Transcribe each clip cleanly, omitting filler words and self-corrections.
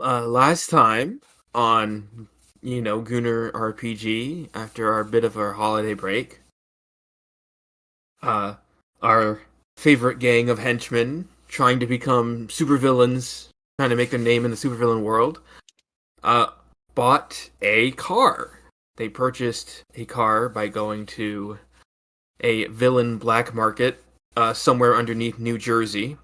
Last time on, Gooner RPG, after our bit of our holiday break, uh, our favorite gang of henchmen trying to become supervillains, trying to make their name in the supervillain world, uh, bought a car. They purchased a car by going to a villain black market somewhere underneath New Jersey,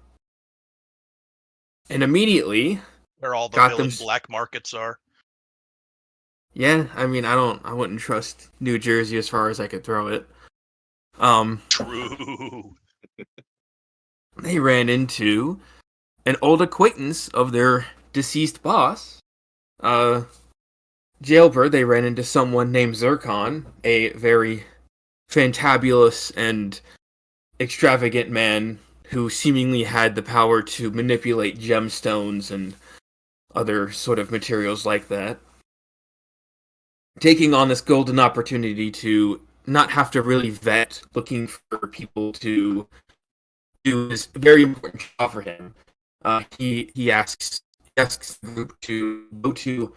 and immediately Where all the got them. villain black markets are. Yeah, I mean, I wouldn't trust New Jersey as far as I could throw it. True. They ran into an old acquaintance of their deceased boss, uh, Jailbird. They ran into someone named Zircon, a very fantabulous and extravagant man who seemingly had the power to manipulate gemstones and other sort of materials like that. Taking on this golden opportunity to not have to really vet looking for people to do this very important job for him. He asks the group to go to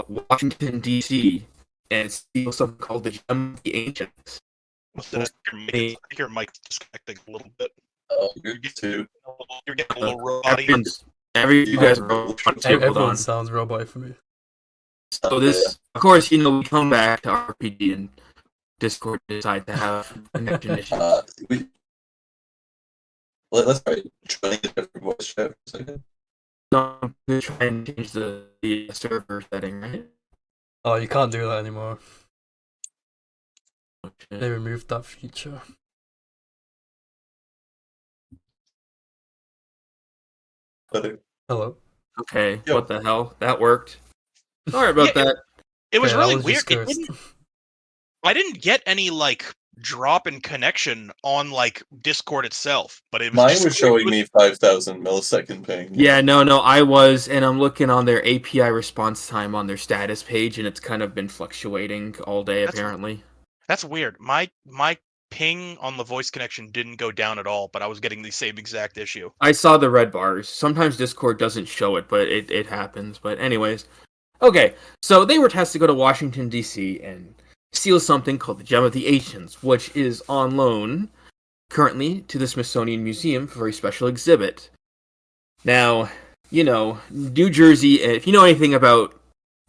Washington D.C. and steal something called the Gemothy Ancients. I think your mic's disconnecting a little bit. Oh, you're too. You're getting a little roboty. You guys are all Everyone sounds robot for me. So this, of course, we come back to RPG and Discord decide to have connection issues. Let's try trying a different voice chat for a second. I'm going to try and change the server setting, right? Oh, you can't do that anymore. Okay. They removed that feature. Hello. Okay, Yo. what the hell? That worked. Sorry about that. It was Yeah, really that was weird. just cursed. I didn't get any drop in connection on Discord itself, but it was Mine was showing me 5,000 millisecond ping. Yeah, no, I was, and I'm looking on their API response time on their status page, and it's kind of been fluctuating all day, apparently. That's weird. My ping on the voice connection didn't go down at all, but I was getting the same exact issue. I saw the red bars. Sometimes Discord doesn't show it, but it happens. But anyways. Okay, so they were tasked to go to Washington, D.C. and steal something called the Gemothy Ancients, which is on loan currently to the Smithsonian Museum for a special exhibit. Now, New Jersey, if you know anything about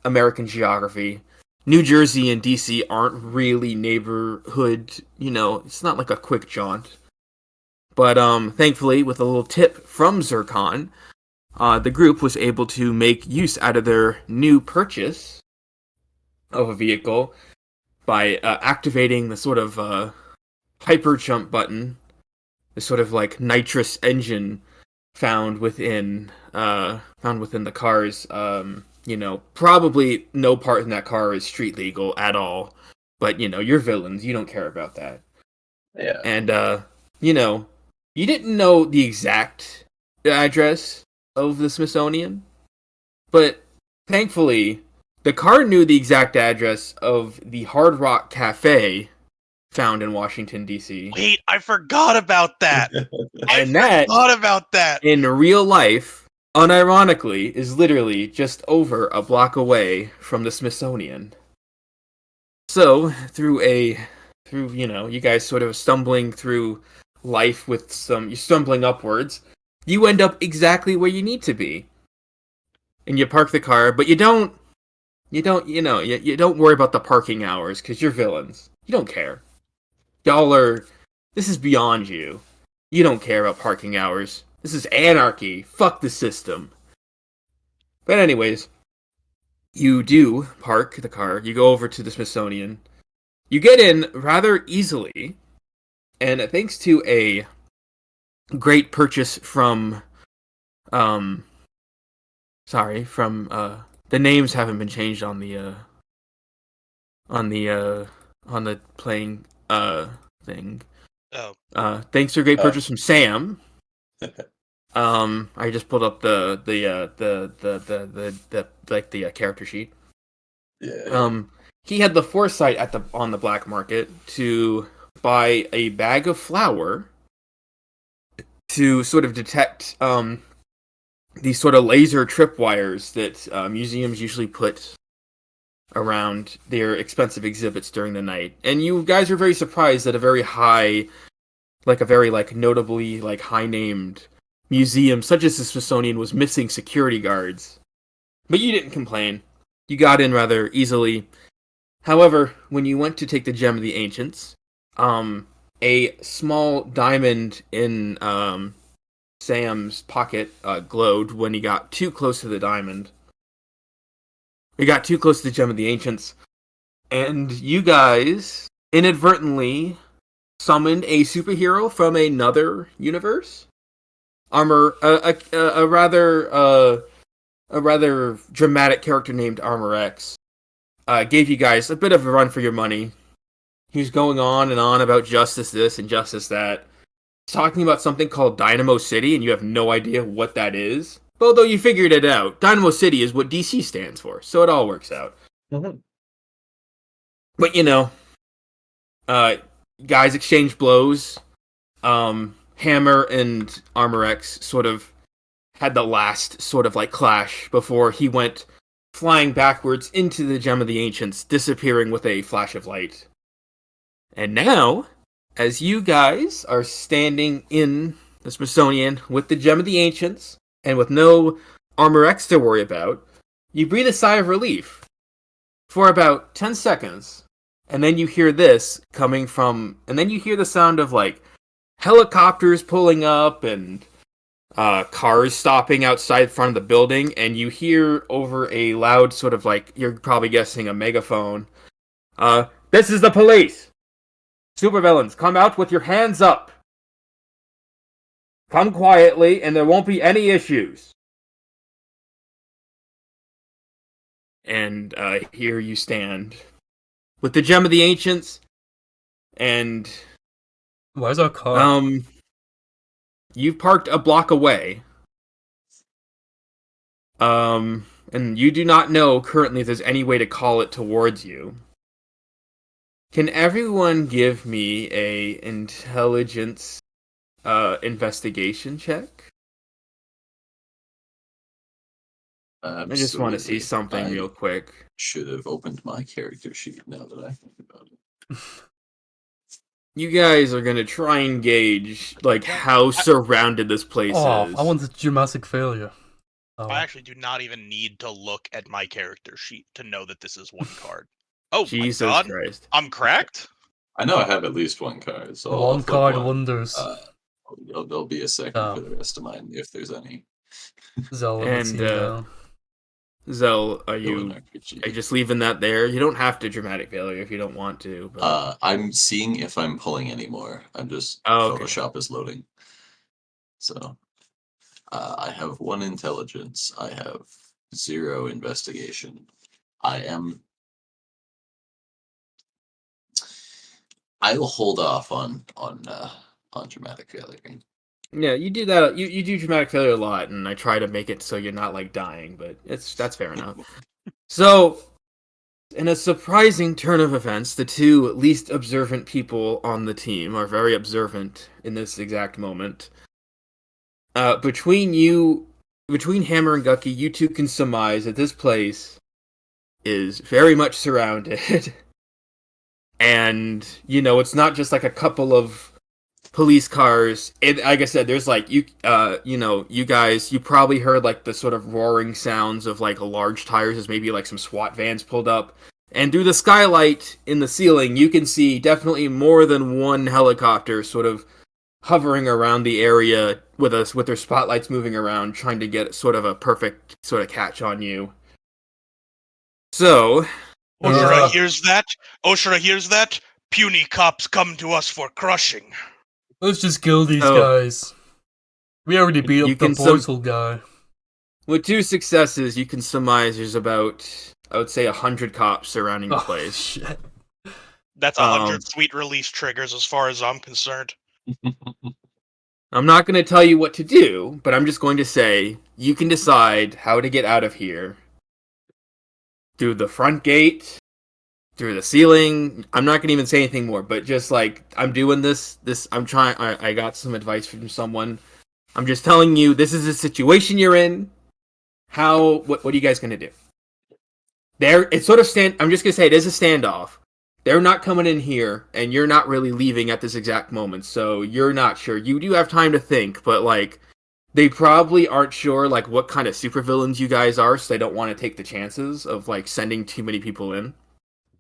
American geography, New Jersey and DC aren't really neighborhood, it's not like a quick jaunt. But thankfully, with a little tip from Zircon, the group was able to make use out of their new purchase of a vehicle by activating the sort of hyper jump button, the sort of like nitrous engine found within the cars. Probably no part in that car is street legal at all. But you're villains. You don't care about that. Yeah. And you didn't know the exact address of the Smithsonian, but thankfully the car knew the exact address of the Hard Rock Cafe found in Washington, D.C. Wait, I forgot about that. I forgot about that. In real life, unironically, is literally just over a block away from the Smithsonian. So, through you guys sort of stumbling through life with you're stumbling upwards, you end up exactly where you need to be. And you park the car, but you don't worry about the parking hours because you're villains. You don't care. This is beyond you. You don't care about parking hours. This is anarchy. Fuck the system. But anyways, you do park the car. You go over to the Smithsonian. You get in rather easily. And thanks to a great purchase from the names haven't been changed on the playing thing. Oh. Thanks to a great purchase from Sam. I just pulled up the character sheet. Yeah. He had the foresight on the black market to buy a bag of flour to sort of detect these sort of laser tripwires that museums usually put around their expensive exhibits during the night. And you guys were very surprised that a very notably high named museum such as the Smithsonian was missing security guards. But you didn't complain. You got in rather easily. However, when you went to take the Gem of the Ancients, a small diamond in Sam's pocket glowed when he got too close to the diamond. He got too close to the Gem of the Ancients, and you guys inadvertently summoned a superhero from another universe. A rather dramatic character named Armor X gave you guys a bit of a run for your money. He's going on and on about justice this and justice that. He's talking about something called Dynamo City, and you have no idea what that is. Although you figured it out. Dynamo City is what DC stands for, so it all works out. Mm-hmm. But, guys exchange blows. Hammer and Armor X sort of had the last sort of clash before he went flying backwards into the Gem of the Ancients, disappearing with a flash of light. And now, as you guys are standing in the Smithsonian with the Gem of the Ancients, and with no Armor X to worry about, you breathe a sigh of relief for about 10 seconds, and then you hear this coming from, and then you hear the sound of helicopters pulling up and cars stopping outside front of the building, and you hear over a loud sort of you're probably guessing a megaphone, "This is the police! Supervillains, come out with your hands up! Come quietly, and there won't be any issues." And here you stand with the Gem of the Ancients, and Where's our car? you've parked a block away. And you do not know currently if there's any way to call it towards you. Can everyone give me a intelligence investigation check? I just want to see something real quick. Should have opened my character sheet now that I think about it. You guys are gonna try and gauge how surrounded this place is. I wanted dramatic failure. Oh. I actually do not even need to look at my character sheet to know that this is one card. Oh, Jesus my God. Christ. I'm cracked? I know I have at least one card. So I'll One flip card one. wonders. There'll be a second for the rest of mine if there's any. Zell And Zell, are you just leaving that there? You don't have to dramatic failure if you don't want to. But... I'm seeing if I'm pulling any more. I'm just Photoshop is loading. So I have 1 intelligence. I have 0 investigation. I will hold off on dramatic failure. Yeah, you do that. You do dramatic failure a lot, and I try to make it so you're not dying, but that's fair enough. So, in a surprising turn of events, the 2 least observant people on the team are very observant in this exact moment. Between Hammer and Gucky, you 2 can surmise that this place is very much surrounded. And, it's not just a couple of police cars. Like I said, there's you guys, you probably heard the sort of roaring sounds of large tires as maybe some SWAT vans pulled up. And through the skylight in the ceiling, you can see definitely more than 1 helicopter sort of hovering around the area with their spotlights moving around, trying to get sort of a perfect sort of catch on you. So... Oshra hears that. Oshra hears that. Puny cops come to us for crushing. Let's just kill these guys. We already beat up the portal guy. With 2 successes, you can surmise there's about, I would say, 100 cops surrounding the place. Shit. That's 100 sweet release triggers as far as I'm concerned. I'm not going to tell you what to do, but I'm just going to say you can decide how to get out of here. Through the front gate, through the ceiling. I'm not going to even say anything more, but just I'm doing this, I got some advice from someone. I'm just telling you, this is a situation you're in. What are you guys gonna do? It's sort of I'm just gonna say it is a standoff. They're not coming in here, and you're not really leaving at this exact moment, so you're not sure. You do have time to think, but like, they probably aren't sure like what kind of supervillains you guys are, so they don't want to take the chances of like sending too many people in.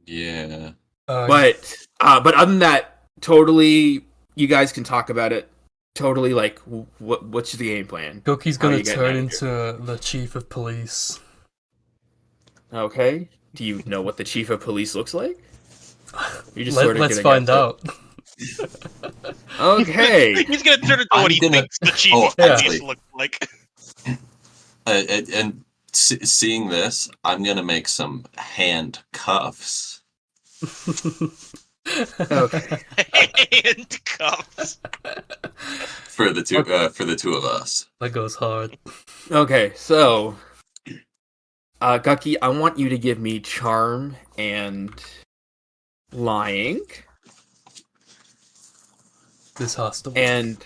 Yeah. But other than that, totally, you guys can talk about it. Totally, like, what's the game plan? Goki's gonna turn into the chief of police. Okay. Do you know what the chief of police looks like? You just let's find out. Okay. He's gonna turn into what he thinks the chief of police looks like. And seeing this, I'm gonna make some handcuffs. Okay. Handcuffs. For the two of us. That goes hard. Okay, so Gucky, I want you to give me charm and lying. This has to work. And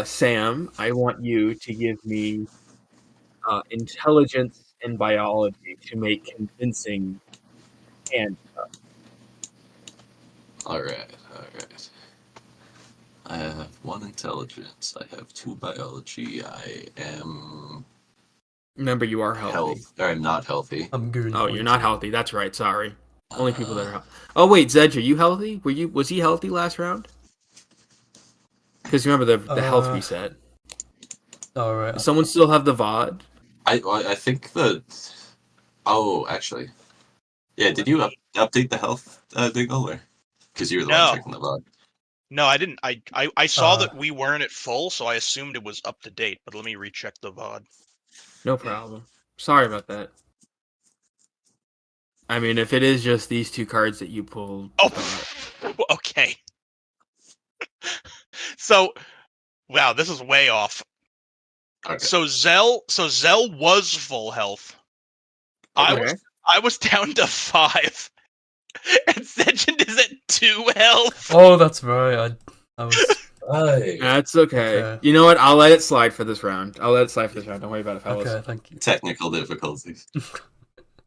Sam, I want you to give me intelligence and biology to make convincing handcuffs. All right. I have 1 intelligence. I have 2 biology. I am. Remember, you are healthy. I'm not healthy. I'm good. Oh, you're not healthy. That's right. Sorry. Only people that are healthy. Oh wait, Zedge, are you healthy? Was he healthy last round? Because remember the health reset. All right. Does someone still have the VOD? I think that. Oh, actually, yeah. Did you update the health Diggle, or because you were the one checking the VOD? No, I didn't. I saw that we weren't at full, so I assumed it was up to date. But let me recheck the VOD. No problem. Sorry about that. I mean, if it is just these 2 cards that you pulled. Oh, okay. So, wow, this is way off. Okay. So Zell was full health. Okay. I was down to 5. And Sedgent is at 2 health. Oh, that's right. I was. That's okay. You know what? I'll let it slide for this round. Don't worry about it, fellas. Okay, thank you. Technical difficulties.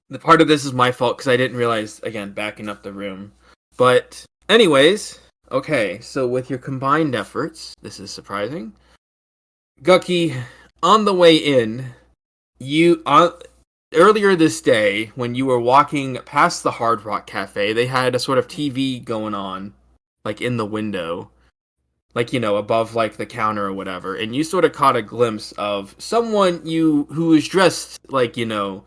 The part of this is my fault because I didn't realize, again, backing up the room. But, anyways, okay, so with your combined efforts, this is surprising. Gucky, on the way in, earlier this day, when you were walking past the Hard Rock Cafe, they had a sort of TV going on, like in the window, like, you know, above like the counter or whatever, and you sort of caught a glimpse of someone who was dressed like, you know,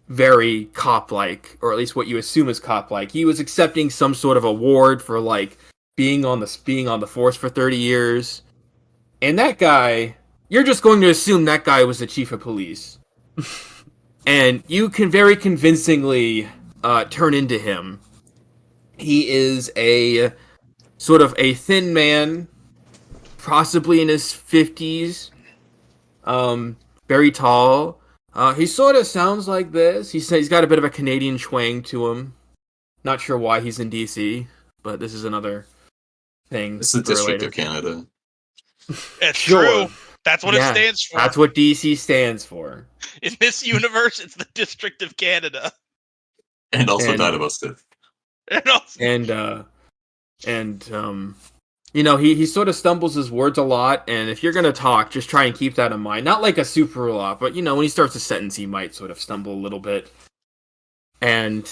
very cop-like, or at least what you assume is cop-like. He was accepting some sort of award for like being on the force for 30 years. And that guy, you're just going to assume that guy was the chief of police. And you can very convincingly turn into him. He is a sort of a thin man, possibly in his 50s, very tall. He sort of sounds like this. He's got a bit of a Canadian twang to him. Not sure why he's in DC, but this is another thing. It's the District of Canada. It's true. That's what it stands for. That's what DC stands for. In this universe, it's the District of Canada. And also Dynamostic. You know, he sort of stumbles his words a lot, and if you're gonna talk, just try and keep that in mind. Not like a super lot, but you know, when he starts a sentence, he might sort of stumble a little bit. And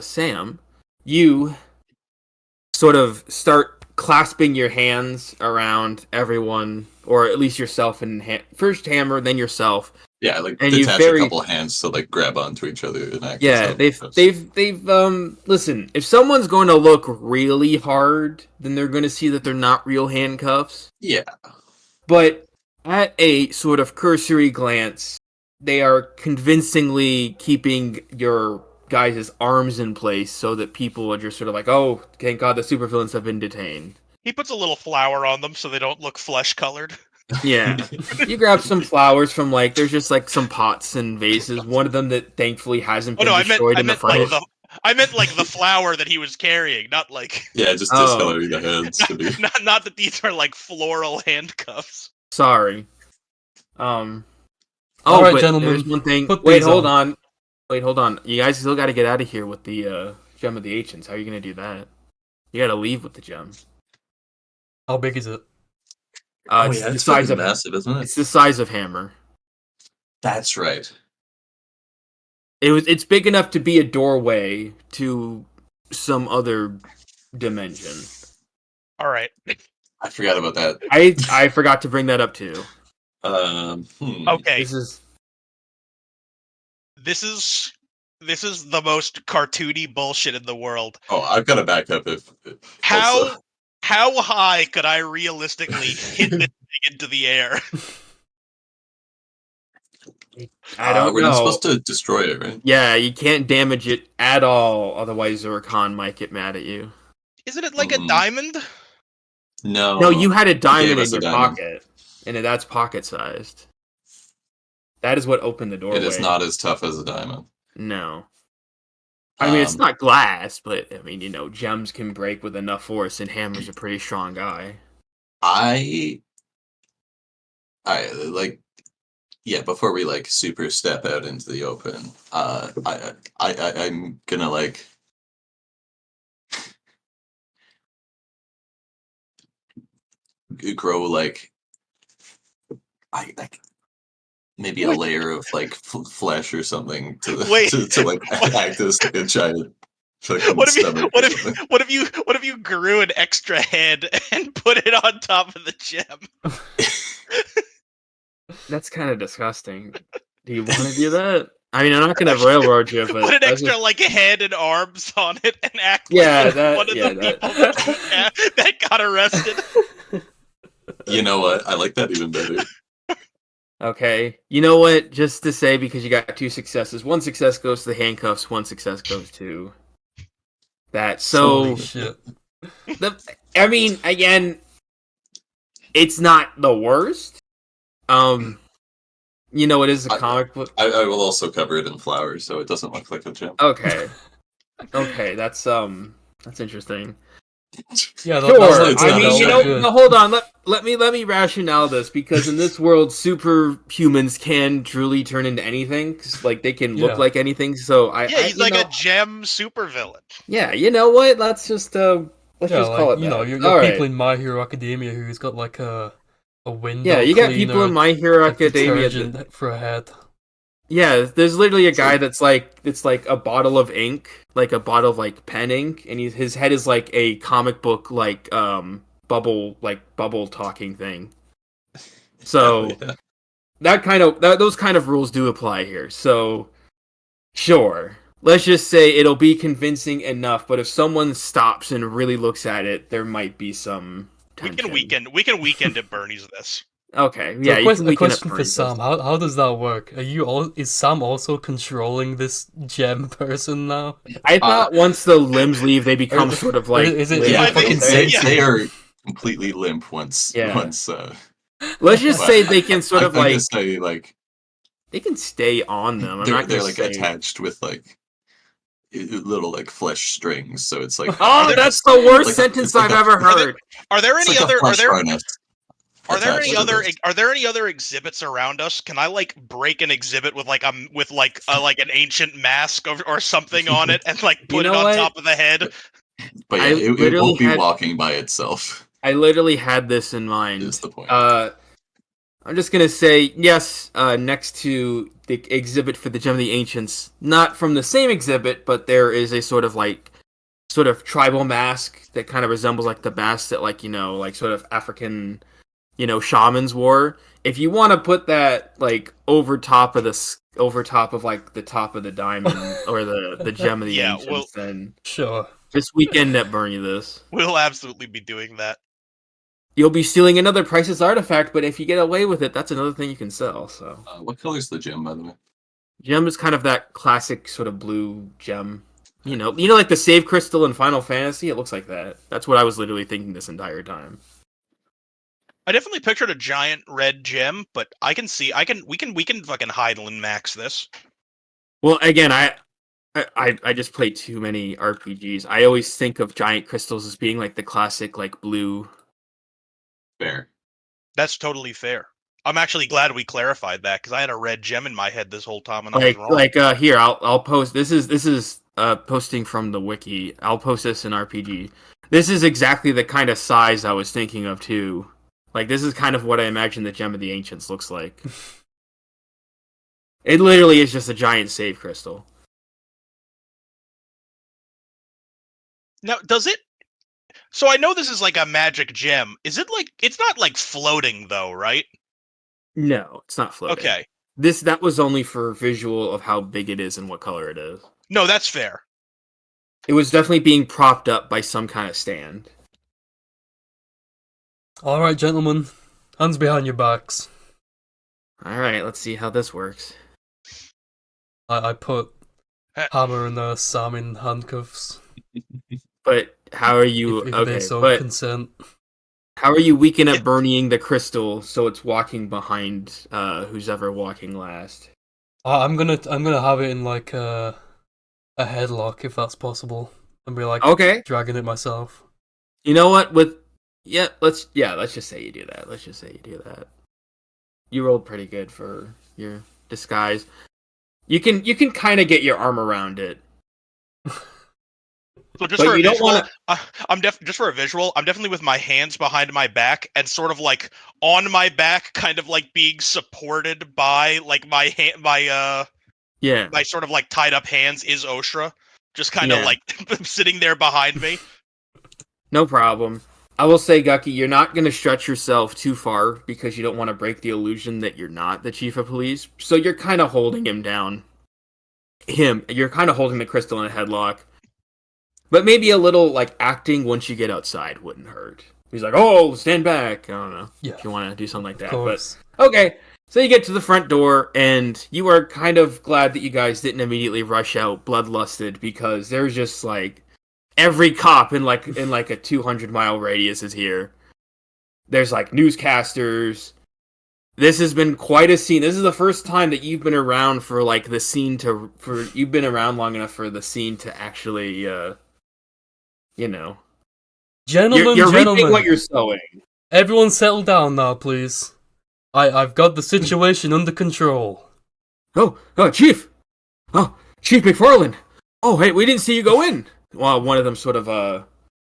Sam, you sort of start clasping your hands around everyone, or at least yourself, and first Hammer, then yourself. Yeah, like and detach a couple hands to like grab onto each other and act. Yeah, they've listen, if someone's going to look really hard, then they're going to see that they're not real handcuffs. Yeah. But at a sort of cursory glance, they are convincingly keeping your guys' arms in place so that people are just sort of like, oh, thank God the supervillains have been detained. He puts a little flower on them so they don't look flesh-colored. Yeah. You grab some flowers from, like, there's just, like, some pots and vases. One of them that thankfully hasn't been destroyed in the fight. I meant like the flower that he was carrying, not like. Yeah, just discoloring the hands to be. Not that these are like floral handcuffs. Sorry. All right, but gentlemen, there's one thing. put Wait, these hold on. on. Wait, hold on. You guys still got to get out of here with the gem of the ancients. How are you gonna do that? You got to leave with the gem. How big is it? It's the size of massive, isn't it? It's the size of hammer. That's right. It's big enough to be a doorway to some other dimension. All right. I forgot about that. I forgot to bring that up too. Okay. This is the most cartoony bullshit in the world. Oh, I've got to back up if how high could I realistically hit this thing into the air? I don't know. We're not supposed to destroy it, right? Yeah, you can't damage it at all, otherwise Zurkon might get mad at you. Isn't it like a diamond? No, you had a diamond in your pocket, and that's pocket-sized. That is what opened the doorway. It is not as tough as a diamond. No. I mean, it's not glass, but, I mean, gems can break with enough force, and Hammer's a pretty strong guy. Before we, super step out into the open, I'm gonna, grow, maybe a layer of flesh or something to act as a giant. What if you grew an extra head and put it on top of the gem? That's kind of disgusting. Do you want to do that? I mean, I'm not gonna railroad you, but put an extra head and arms on it and act like one of the people that got arrested. You know what? I like that even better. Okay. You know what? Just to say, because you got 2 successes. 1 success goes to the handcuffs, 1 success goes to that. So, holy shit. I mean, again, it's not the worst. It is a comic book. I will also cover it in flowers, so it doesn't look like a gem. Okay. Okay, that's interesting. Yeah, sure. I mean, no, hold on. Let me rationale this, because in this world, superhumans can truly turn into anything. 'Cause, they can look like anything. So he's like a gem supervillain. Yeah, you know what? Let's just call it that. You're people in My Hero Academia who's got a window. Yeah, you got people in My Hero Academia for a head. Yeah, there's literally a guy that's it's like a bottle of ink, like a bottle of pen ink, and his head is like a comic book bubble talking thing. So those kind of rules do apply here. So sure, let's just say it'll be convincing enough. But if someone stops and really looks at it, there might be some tension. We can weekend at Bernie's this. Okay, so yeah. A question for Sam: How does that work? Is Sam also controlling this gem person now? I thought once the limbs leave, they become sort of like. Is it? They are completely limp once. Let's just say they can sort of say they can stay on them. They're attached with little flesh strings, so it's like. Oh, that's the worst sentence I've ever heard. Are there any other? Are there any other exhibits around us? Can I break an exhibit with an ancient mask or something on it and put it on top of the head? But yeah, it won't be walking by itself. I literally had this in mind. Is the point? I'm just gonna say yes. Next to the exhibit for the Gem of the Ancients, not from the same exhibit, but there is a sort of tribal mask that kind of resembles the mask that sort of African. Shamans wore. If you want to put that over top of the top of the diamond or the gem of the ancients, then sure. This weekend at Bernie, this we'll absolutely be doing that. You'll be stealing another priceless artifact, but if you get away with it, that's another thing you can sell. So, what color is the gem, by the way? Gem is kind of that classic sort of blue gem. Like the save crystal in Final Fantasy. It looks like that. That's what I was literally thinking this entire time. I definitely pictured a giant red gem, but we can fucking Heidelin max this. Well, again, I just play too many RPGs. I always think of giant crystals as being like the classic like blue. Fair. That's totally fair. I'm actually glad we clarified that because I had a red gem in my head this whole time and I was wrong. Here I'll post. This is posting from the wiki. I'll post this in RPG. This is exactly the kind of size I was thinking of too. Like this is kind of what I imagine the Gem of the Ancients looks like. It literally is just a giant save crystal. Now, does it? So I know this is like a magic gem. Is it like it's not like floating though, right? No, it's not floating. Okay. That was only for visual of how big it is and what color it is. No, that's fair. It was definitely being propped up by some kind of stand. Alright, gentlemen. Hands behind your backs. Alright, let's see how this works. I put Hammer and Sam in handcuffs. But how are you... If okay, they so but consent. how are you weaken at burning the crystal so it's walking behind who's ever walking last? I'm gonna have it in like a headlock if that's possible, and be like dragging it myself. You know what? Let's just say you do that. Let's just say you do that. You rolled pretty good for your disguise. You can kind of get your arm around it. So just for a visual, just for a visual, I'm definitely with my hands behind my back and sort of like on my back, kind of like being supported by like my sort of like tied up hands is Oshra, just kind of like sitting there behind me. No problem. I will say, Gucky, you're not going to stretch yourself too far because you don't want to break the illusion that you're not the chief of police. So you're kind of holding him down. You're kind of holding the crystal in a headlock. But maybe a little, like, acting once you get outside wouldn't hurt. He's like, oh, stand back. I don't know if you want to do something like that. But okay, so you get to the front door, and you are kind of glad that you guys didn't immediately rush out bloodlusted because there's just, like, every cop in like a 200-mile radius is here. There's like newscasters. This has been quite a scene. This is the first time that you've been around for like the scene you've been around long enough for the scene to actually Gentlemen, you're reaping what you're sowing. Everyone settle down now, please. I've got the situation under control. Oh, Chief! Oh, Chief McFarland! Oh, hey, we didn't see you go in! Well, one of them sort of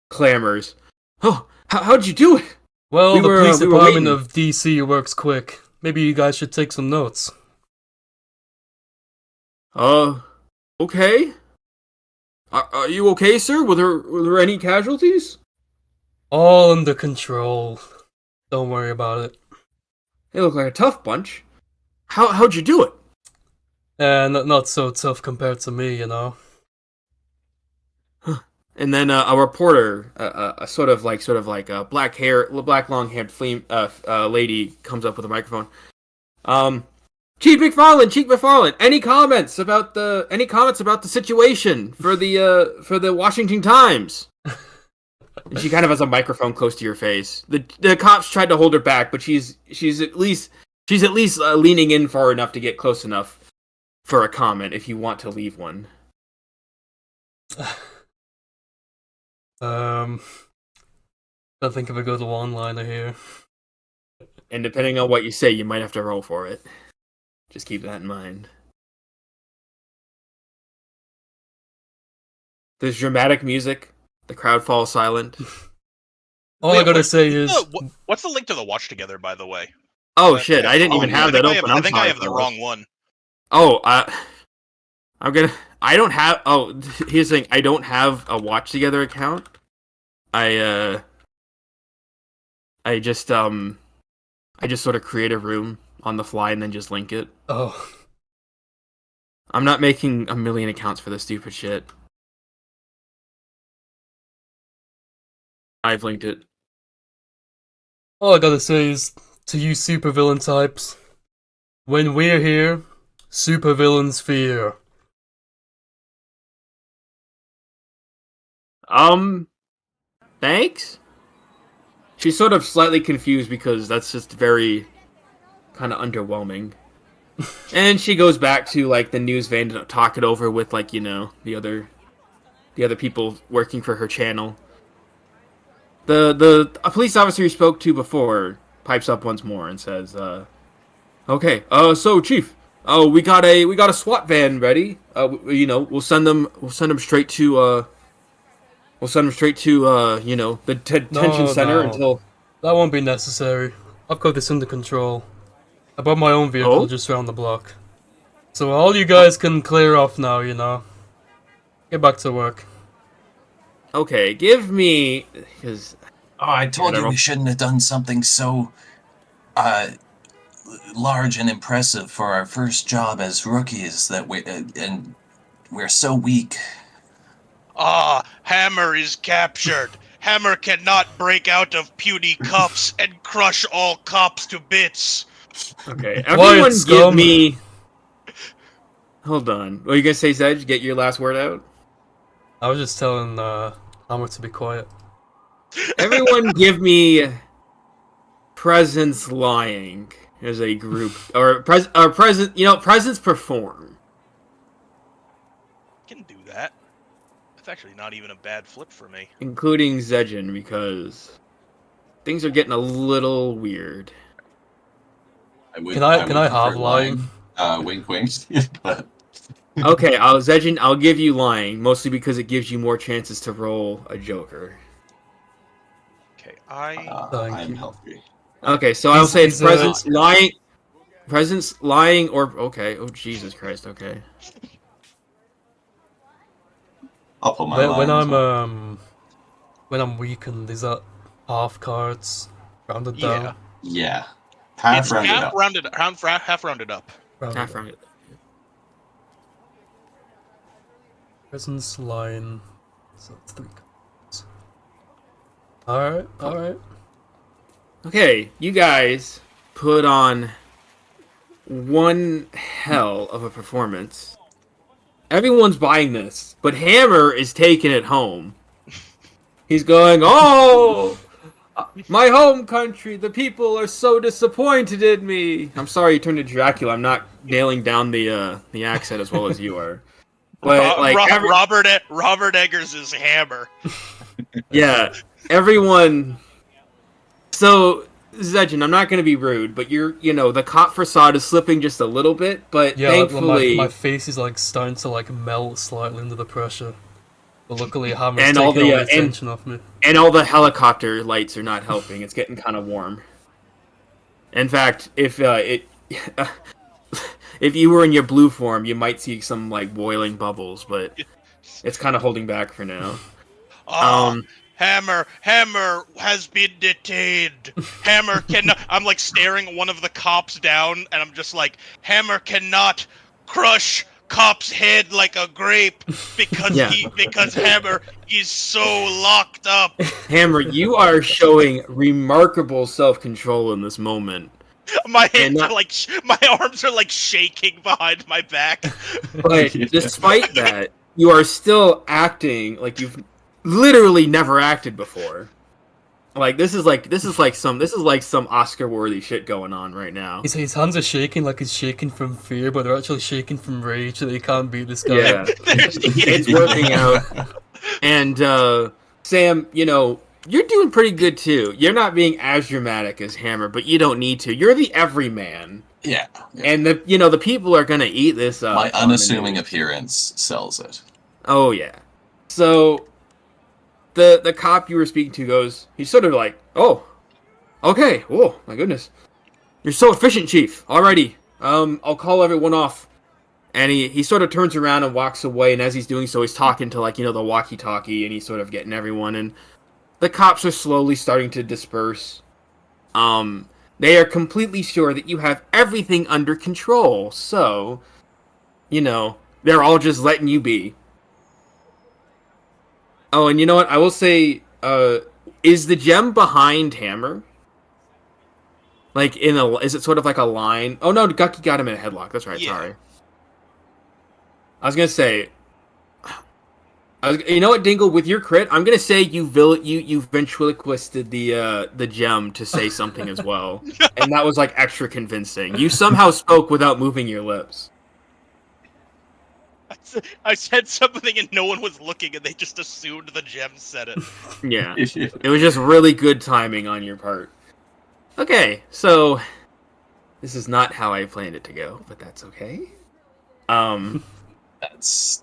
clamors. Oh, how'd you do it? Well, the police department of DC works quick. Maybe you guys should take some notes. Okay. Are you okay, sir? Were there any casualties? All under control. Don't worry about it. They look like a tough bunch. How'd you do it? Not so tough compared to me, you know. And then a reporter, a sort of like a black long-haired lady comes up with a microphone. Chief McFarland, any comments about the situation for the Washington Times? And she kind of has a microphone close to your face. The cops tried to hold her back, but she's at least leaning in far enough to get close enough for a comment if you want to leave one. I'll think of a good one-liner here. And depending on what you say, you might have to roll for it. Just keep that in mind. There's dramatic music. The crowd falls silent. All I gotta say is... What's the link to the Watch Together, by the way? Oh, shit, I didn't even have that open. I think I have the wrong one. Oh, I don't have... Oh, here's the thing. I don't have a Watch Together account. I just sort of create a room on the fly and then just link it. Oh. I'm not making a million accounts for this stupid shit. I've linked it. All I gotta say is, to you supervillain types, when we're here, supervillains fear. Thanks? She's sort of slightly confused because that's just very kind of underwhelming. And she goes back to like the news van to talk it over with like the other people working for her channel. A police officer you spoke to before pipes up once more and says, "Okay, so Chief, we got a SWAT van ready. We'll send them straight to the detention center until." That won't be necessary. I've got this under control. I brought my own vehicle just around the block. So all you guys can clear off now, Get back to work. Okay, give me... Cause, I told you we shouldn't have done something so large and impressive for our first job as rookies that we're so weak. Hammer is captured. Hammer cannot break out of puny cuffs and crush all cops to bits. Okay, everyone give me... Hold on. What are you gonna say, Zedge? Get your last word out? I was just telling Hammer to be quiet. Everyone give me presence lying as a group. Or presence perform. Can do that. That's actually not even a bad flip for me. Including Zedgen, because things are getting a little weird. Can I have lying? Wink, wink. But... Okay, Zedgen, I'll give you lying, mostly because it gives you more chances to roll a Joker. Okay, I'm healthy. Okay, so I'll say it's presence lying, or okay. Oh Jesus Christ! Okay. I'll put my when I'm weakened, is that half cards rounded down? Yeah. Half rounded up. Half rounded up. Half rounded. Presence line. So 3 cards. Alright. Okay, you guys put on one hell of a performance. Everyone's buying this, but Hammer is taking it home. He's going, "Oh, my home country, the people are so disappointed in me." I'm sorry you turned to Dracula. I'm not nailing down the accent as well as you are. But Robert Eggers is Hammer. Yeah, everyone. So Zedgen, I'm not going to be rude, but the cop facade is slipping just a little bit. But yeah, thankfully, my face is like starting to melt slightly under the pressure. But luckily, Hammer's and taking all the attention off me. And all the helicopter lights are not helping. It's getting kind of warm. In fact, if if you were in your blue form, you might see some boiling bubbles, but it's kind of holding back for now. Hammer has been detained. Hammer cannot. I'm staring one of the cops down, and I'm just like, Hammer cannot crush cop's head like a grape because Hammer is so locked up. Hammer, you are showing remarkable self-control in this moment. My hands are my arms are shaking behind my back. But despite that, you are still acting like you've literally never acted before. This is some Oscar-worthy shit going on right now. His hands are shaking like he's shaking from fear, but they're actually shaking from rage that he can't beat this guy. Yeah, it's working out. And Sam, you're doing pretty good too. You're not being as dramatic as Hammer, but you don't need to. You're the everyman. Yeah. And the people are gonna eat this up. My unassuming appearance sells it. Oh yeah. So the cop you were speaking to goes, he's sort of like, "Oh, okay. Oh my goodness, you're so efficient, Chief. Alrighty. I'll call everyone off." And he sort of turns around and walks away. And as he's doing so, he's talking to the walkie-talkie, and he's sort of getting everyone. And the cops are slowly starting to disperse. They are completely sure that you have everything under control. So, they're all just letting you be. Oh, and you know what? I will say, is the gem behind Hammer? Is it sort of like a line? Oh no, Gucky got him in a headlock. That's right. Yeah. Sorry. I was gonna say, You know what, Dingle? With your crit, I'm gonna say you ventriloquisted the gem to say something as well, and that was like extra convincing. You somehow spoke without moving your lips. I said something and no one was looking, and they just assumed the gem said it. Yeah, it was just really good timing on your part. Okay, so this is not how I planned it to go, but that's okay. That's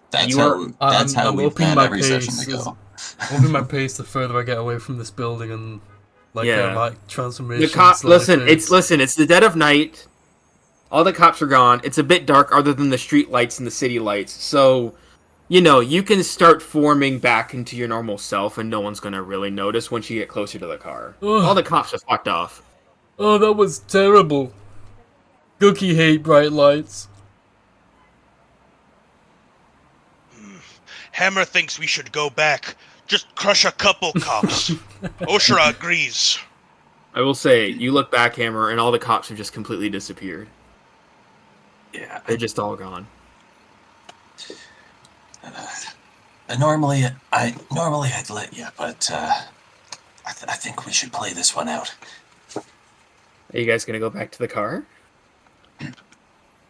how we plan every session to go. I'm upping my pace the further I get away from this building and transformation. It's the dead of night. All the cops are gone. It's a bit dark other than the street lights and the city lights. So, you can start forming back into your normal self and no one's going to really notice once you get closer to the car. Ugh. All the cops are fucked off. Oh, that was terrible. Gookie hate bright lights. Hammer thinks we should go back. Just crush a couple cops. Oshra agrees. I will say, you look back, Hammer, and all the cops have just completely disappeared. Yeah, they're just all gone. Normally I'd let you, but I think we should play this one out. Are you guys gonna go back to the car?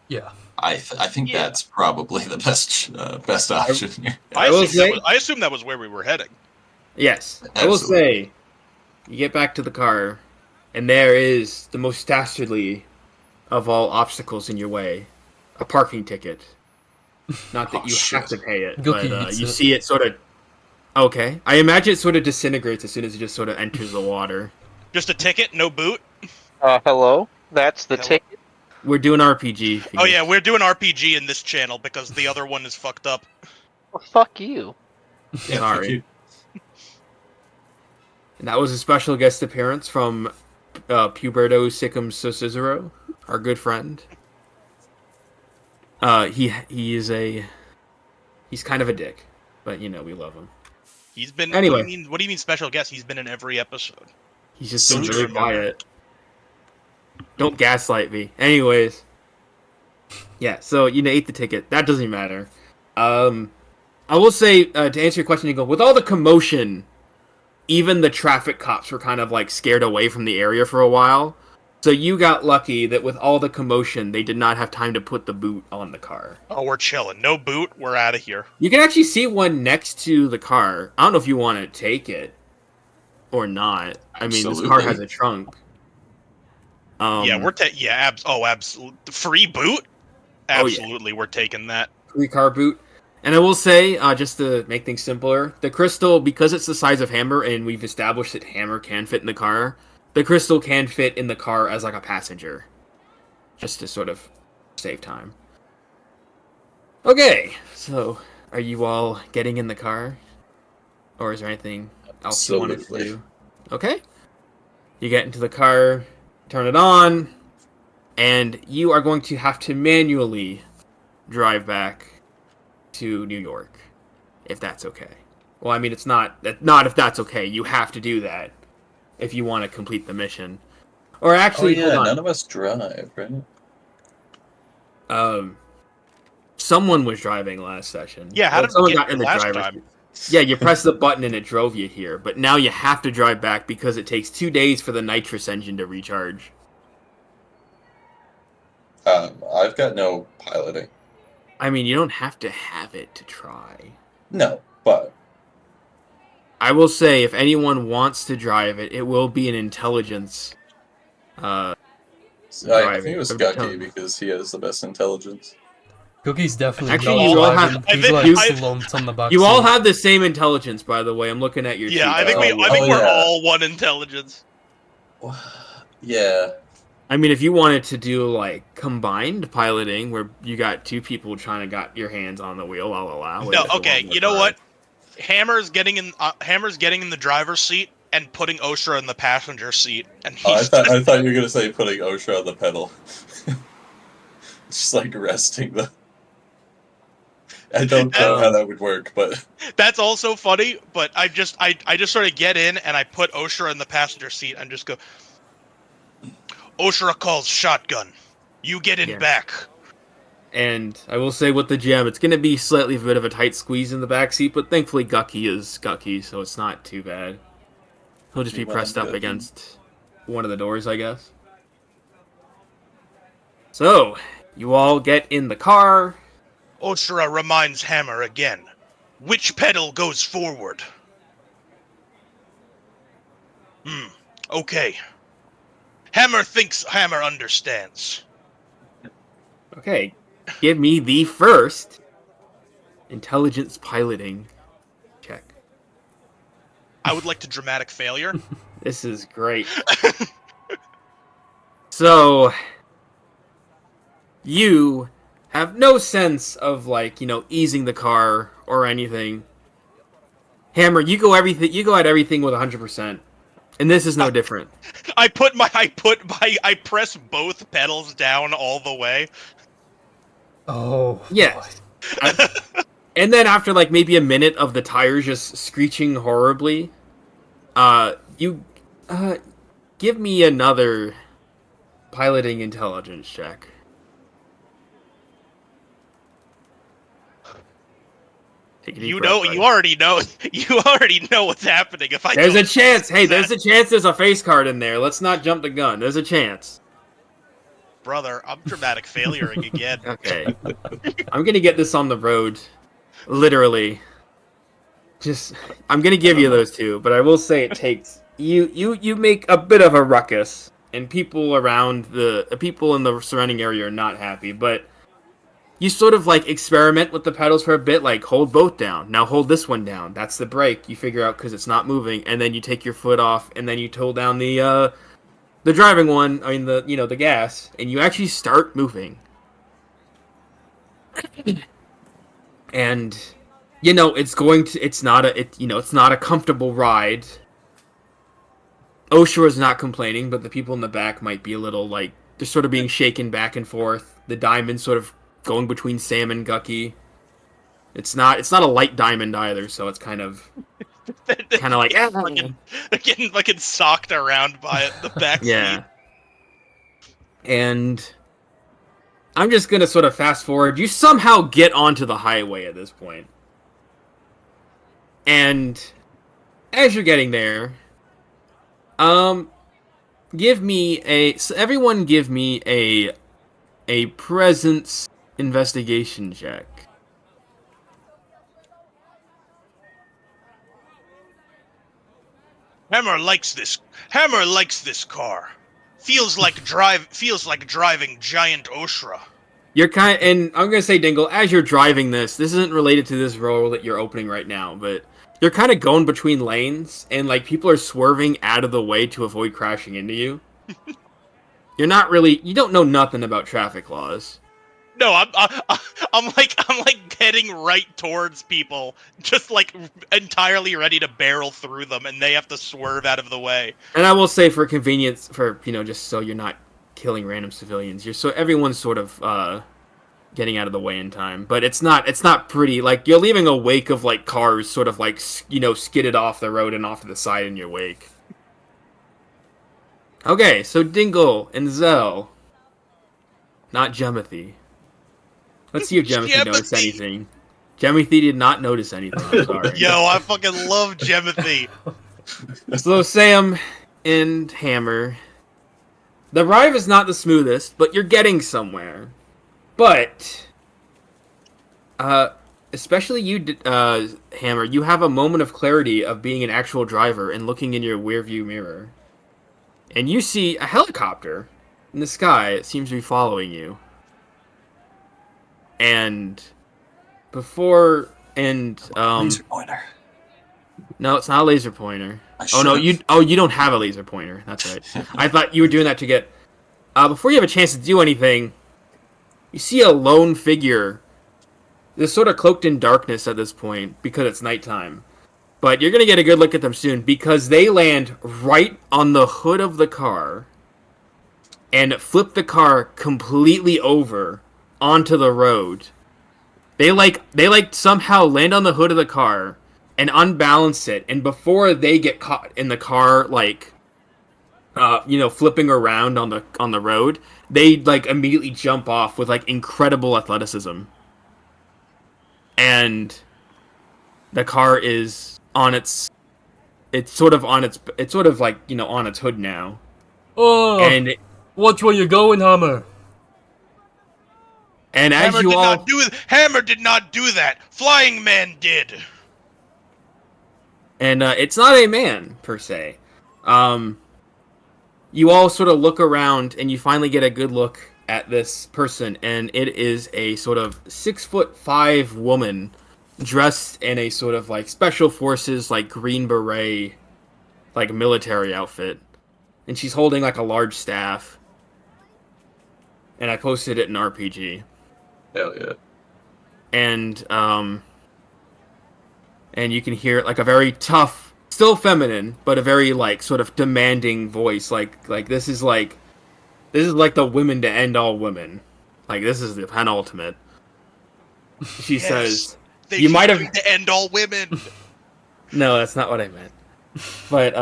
Yeah. I think that's probably the best option here. I assume that was where we were heading. Yes. Absolutely. I will say, you get back to the car, and there is the most dastardly of all obstacles in your way. A parking ticket. Not that you have to pay it, but you see it sort of... Okay. I imagine it sort of disintegrates as soon as it just sort of enters the water. Just a ticket, no boot? Hello? That's the ticket? We're doing RPG. Oh yeah, we're doing RPG in this channel because the other one is fucked up. Well, fuck you. Yeah, sorry. And that was a special guest appearance from Puberto Siccum Cicero, our good friend. He's kind of a dick, but we love him. He's been anyway. What do you mean special guest? He's been in every episode. He's just been really quiet. Don't gaslight me. Anyways, yeah. So ate the ticket. That doesn't matter. I will say to answer your question, with all the commotion, even the traffic cops were kind of like scared away from the area for a while. So you got lucky that with all the commotion, they did not have time to put the boot on the car. Oh, we're chilling. No boot. We're out of here. You can actually see one next to the car. I don't know if you want to take it or not. I mean, this car has a trunk. Yeah, absolutely. Free boot? Absolutely, we're taking that. Free car boot. And I will say, just to make things simpler, the crystal, because it's the size of Hammer, and we've established that Hammer can fit in the car, the crystal can fit in the car as like a passenger. Just to sort of save time. Okay, so are you all getting in the car? Or is there anything else you wanted to do? Okay. You get into the car, turn it on, and you are going to have to manually drive back to New York, if that's okay. Well, I mean, it's not if that's okay. You have to do that if you want to complete the mission. Or actually, hold on. None of us drive, right? Someone was driving last session. Yeah, how did someone got in the driver's time? Yeah, you press the button and it drove you here, but now you have to drive back because it takes 2 days for the nitrous engine to recharge. I've got no piloting. I mean, you don't have to have it to try. No, but I will say, if anyone wants to drive it, it will be an intelligence. I think it was Gucky because he has the best intelligence. Cookie's definitely actually you all have. You all have the same intelligence, by the way. I'm looking at your. Yeah, I think we're all one intelligence. Yeah. I mean, if you wanted to do like combined piloting, where you got 2 people trying to got your hands on the wheel, I'll allow it. No, okay. You know what? Hammer's getting in the driver's seat and putting Oshra in the passenger seat. And I thought you were gonna say putting Oshra on the pedal. Just like resting the. I don't know how that would work, but that's also funny. But I just sort of get in and I put Oshra in the passenger seat and just go. Oshra calls shotgun. You get in back. And I will say with the gem, it's going to be slightly a bit of a tight squeeze in the backseat, but thankfully Gucky is Gucky, so it's not too bad. He'll just be pressed up against one of the doors, I guess. So, you all get in the car. Oshra reminds Hammer again. Which pedal goes forward? Okay. Hammer thinks Hammer understands. Okay, give me the first intelligence piloting check. I would like to dramatic failure. This is great. So, you have no sense of, like, easing the car or anything. Hammer, you go at everything with 100%. And this is no different. I press both pedals down all the way. Oh. Yes. And then after, like, maybe a minute of the tires just screeching horribly, you give me another piloting intelligence check. You already know what's happening. There's a chance. Hey, there's a chance there's a face card in there. Let's not jump the gun. There's a chance. Brother, I'm dramatic failuring again. Okay. I'm gonna get this on the road. Literally. I'm gonna give you those two, but I will say it takes you make a bit of a ruckus, and people in the surrounding area are not happy, but you sort of, like, experiment with the pedals for a bit, like, hold both down. Now hold this one down. That's the brake. You figure out because it's not moving, and then you take your foot off, and then you hold down the driving one, the gas, and you actually start moving. And, it's not a comfortable ride. Oshra is not complaining, but the people in the back might be a little, like, they're sort of being shaken back and forth. The diamond sort of going between Sam and Gucky. It's not a light diamond either, so it's kind of like they're getting fucking socked around by the back seat. Yeah. And I'm just gonna sort of fast forward. You somehow get onto the highway at this point. And as you're getting there, everyone give me a presence investigation check. Hammer likes this car. Feels like driving giant Oshra. And I'm gonna say, Dingle, as you're driving this isn't related to this role that you're opening right now, but you're kind of going between lanes, and, like, people are swerving out of the way to avoid crashing into you. You don't know nothing about traffic laws. No, I'm heading right towards people, just, like, entirely ready to barrel through them, and they have to swerve out of the way. And I will say, for convenience, just so you're not killing random civilians, everyone's sort of getting out of the way in time. But it's not pretty. Like, you're leaving a wake of, like, cars sort of, like, skidded off the road and off to the side in your wake. Okay, so Dingle and Zell, not Gemothy. Let's see if Gemothy noticed anything. Gemothy did not notice anything. I'm sorry. Yo, I fucking love Gemothy. So Sam and Hammer, the ride is not the smoothest, but you're getting somewhere. But, especially you, Hammer, you have a moment of clarity of being an actual driver and looking in your rear view mirror. And you see a helicopter in the sky. It seems to be following you. And laser pointer. No, it's not a laser pointer. You don't have a laser pointer. That's right. I thought you were doing that to get. Before you have a chance to do anything, you see a lone figure. They're sort of cloaked in darkness at this point because it's nighttime. But you're gonna get a good look at them soon because they land right on the hood of the car and flip the car completely over onto the road. They somehow land on the hood of the car and unbalance it, and before they get caught in the car, like, flipping around on the road, they like immediately jump off with like incredible athleticism, and the car is on its sort of on its hood now. Oh, and watch where you're going, Hammer. And as Hammer you did all not do Hammer did not do that. Flying Man did. And it's not a man per se. You all sort of look around and you finally get a good look at this person, and it is a sort of 6'5" woman dressed in a sort of like special forces like green beret like military outfit, and she's holding like a large staff. And I posted it in RPG. Hell yeah. And you can hear like a very tough, still feminine, but a very like sort of demanding voice. Like this is like the women to end all women. Like this is the penultimate. She says, "You might have to end all women." No, that's not what I meant. But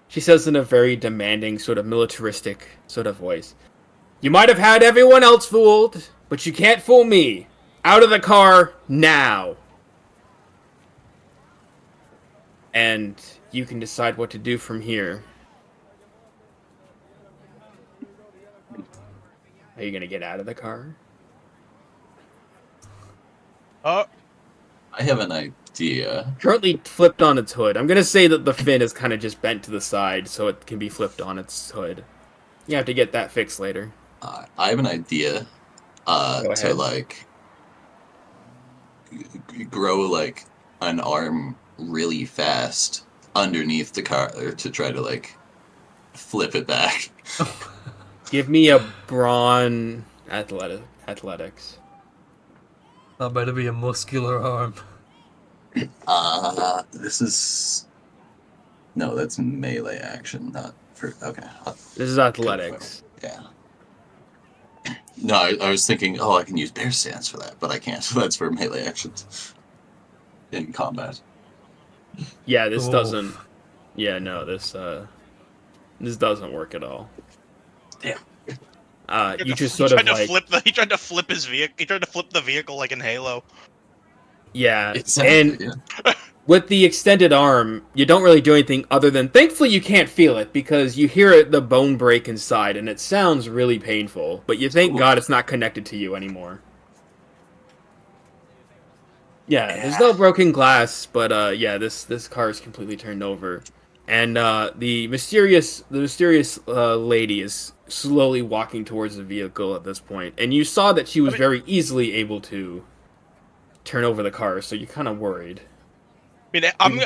she says in a very demanding, sort of militaristic sort of voice, "You might have had everyone else fooled, but you can't fool me. Out of the car now." And you can decide what to do from here. Are you going to get out of the car? I have an idea. Currently flipped on its hood. I'm going to say that the fin is kind of just bent to the side so it can be flipped on its hood. You have to get that fixed later. I have an idea to, like, grow, like, an arm really fast underneath the car to try to, like, flip it back. Give me a brawn athletics. That better be a muscular arm. This is... No, that's melee action, not for... Okay. This is athletics. Yeah. No, I was thinking, I can use bear stance for that, but I can't. That's for melee actions in combat. Yeah, this doesn't... Yeah, no, this doesn't work at all. Damn. You just sort of like... He tried to flip his vehicle. He tried to flip the vehicle like in Halo. Yeah, Exactly, and with the extended arm, you don't really do anything other than... Thankfully, you can't feel it, because you hear the bone break inside, and it sounds really painful. But you thank God it's not connected to you anymore. Yeah, there's no broken glass, but yeah, this car is completely turned over. And the mysterious lady is slowly walking towards the vehicle at this point. And you saw that she was very easily able to turn over the car, so you're kind of worried. I'm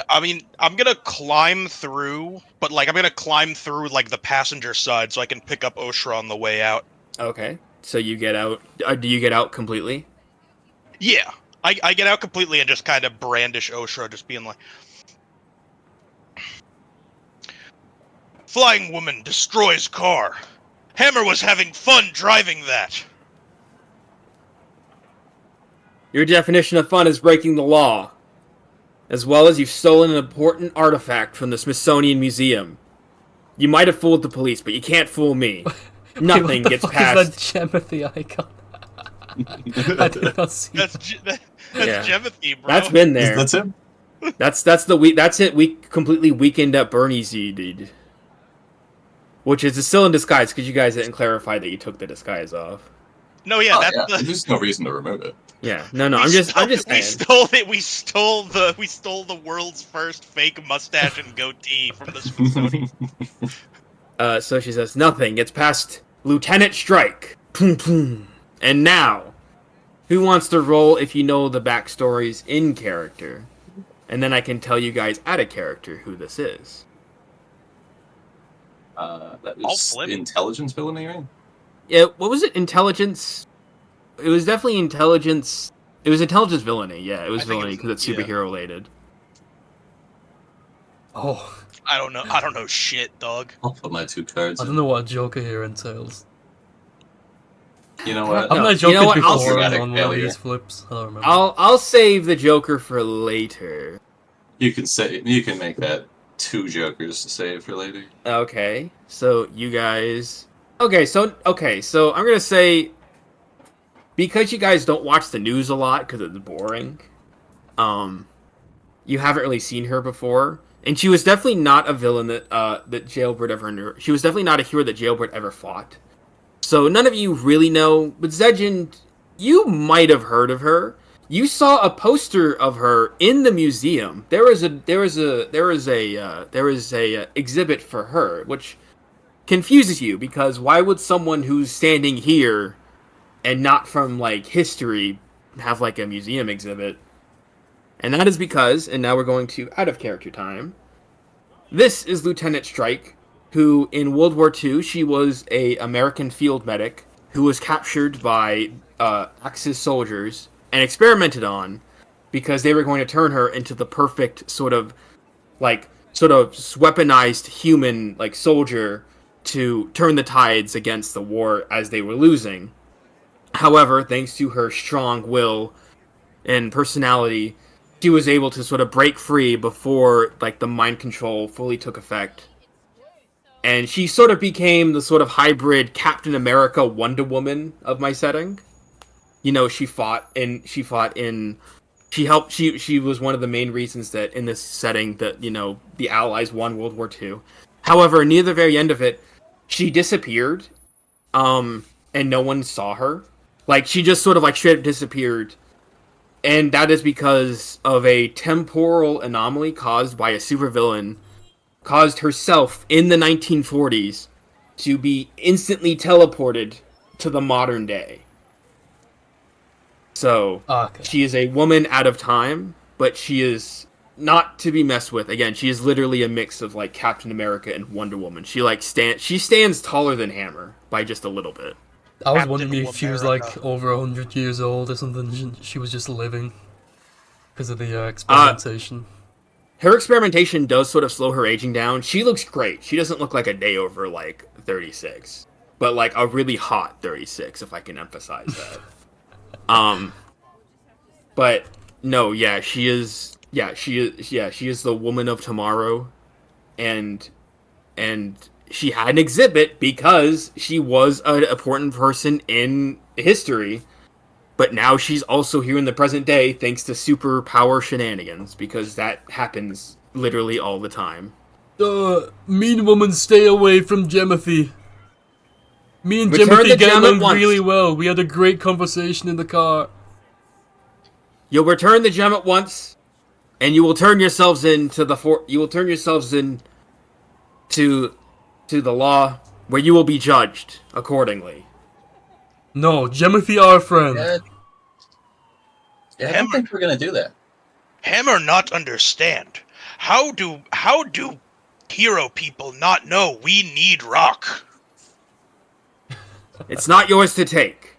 gonna climb through, but like I'm gonna climb through like the passenger side so I can pick up Oshra on the way out. Okay, so you get out. Do you get out completely? Yeah, I get out completely and just kind of brandish Oshra, just being like, "Flying woman destroys car. Hammer was having fun driving that." Your definition of fun is breaking the law. As well as you've stolen an important artifact from the Smithsonian Museum. You might have fooled the police, but you can't fool me. Nothing gets past... Is that Gemothy icon? I did not see that's Gemothy, bro. That's been there. That's him? That's it. We completely weakened up Bernie's dude. Which is still in disguise, because you guys didn't clarify that you took the disguise off. No, yeah, There's no reason to remove it. Yeah, no, I'm just saying. We stole it. We stole the world's first fake mustache and goatee from the Smithsonian. So she says, "Nothing gets past Lieutenant Strike." Boom, boom. And now, who wants to roll if you know the backstories in character? And then I can tell you guys out of character who this is. That was intelligence villainy, right? Yeah, what was it? Intelligence? It was definitely intelligence. It was intelligence villainy. Yeah, it was villainy because it's superhero related. Oh, I don't know shit, dog. I'll put my 2 cards I in. don't know what Joker here entails. You know what? I've not Joker before I'll on one of these flips. I don't remember. I'll save the Joker for later. You can make that 2 jokers to save for later. Okay, so you guys. Okay, so I'm gonna say because you guys don't watch the news a lot because it's boring. You haven't really seen her before, and she was definitely not a villain that Jailbird ever knew. She was definitely not a hero that Jailbird ever fought. So none of you really know, but Zedgen, you might have heard of her. You saw a poster of her in the museum. There was a exhibit for her, which confuses you because why would someone who's standing here and not from like history have like a museum exhibit? And that is because, and now we're going to out of character time. This is Lieutenant Strike, who in World War II, she was a American field medic who was captured by Axis soldiers and experimented on because they were going to turn her into the perfect sort of weaponized human like soldier to turn the tides against the war as they were losing. However, thanks to her strong will and personality, she was able to sort of break free before like the mind control fully took effect. And she sort of became the sort of hybrid Captain America Wonder Woman of my setting. You know, she was one of the main reasons that in this setting that, you know, the Allies won World War II. However, near the very end of it, she disappeared. And no one saw her. Like, she just sort of like straight up disappeared. And that is because of a temporal anomaly caused by a supervillain caused herself in the 1940s to be instantly teleported to the modern day. So, She is a woman out of time, but she is not to be messed with. Again, she is literally a mix of like Captain America and Wonder Woman. She stands taller than Hammer by just a little bit. I was wondering if she was like over 100 years old or something. She was just living because of the experimentation. Her experimentation does sort of slow her aging down. She looks great. She doesn't look like a day over like 36, but like a really hot 36, if I can emphasize that. But no, yeah, she is the woman of tomorrow, and she had an exhibit because she was an important person in history, but now she's also here in the present day thanks to superpower shenanigans, because that happens literally all the time. Mean woman, stay away from Gemothy. Me and Gemothy get along really well. We had a great conversation in the car. You'll return the gem at once, and you will turn yourselves into the to the law, where you will be judged accordingly. No, Gemothy, our friend. Yeah, I don't think we're gonna do that. Hammer not understand. How do hero people not know we need rock? It's not yours to take.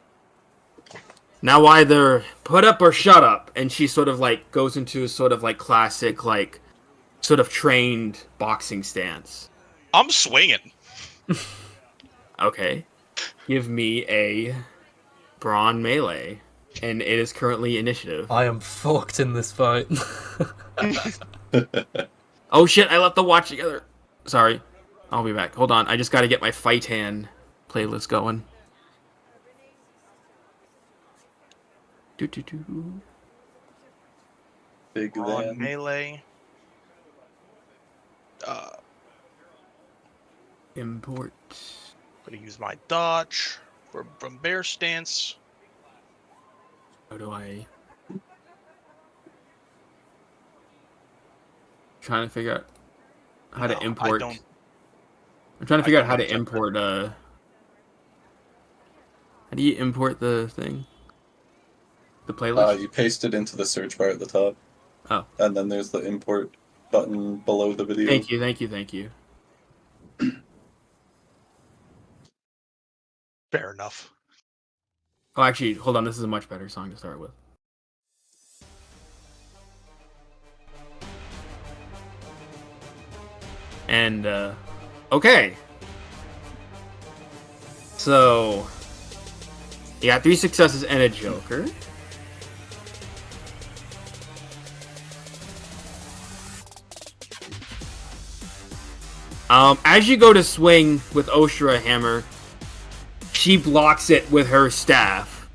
Now either put up or shut up. And she sort of like goes into a sort of like classic like sort of trained boxing stance. I'm swinging. Okay. Give me a brawn melee. And it is currently initiative. I am fucked in this fight. Oh shit, I left the watch together. Sorry. I'll be back. Hold on, I just gotta get my Fight Hand playlist going. Big brawn melee. Import. Gonna use my dodge from bear stance. How do I... trying to figure out how to import... I'm trying to figure out how to import, How do you import the thing? The playlist? You paste it into the search bar at the top. Oh. And then there's the import button below the video. Thank you. Fair enough. Oh, actually, hold on. This is a much better song to start with. And, okay. So, you got 3 successes and a joker. As you go to swing with Oshra hammer, she blocks it with her staff,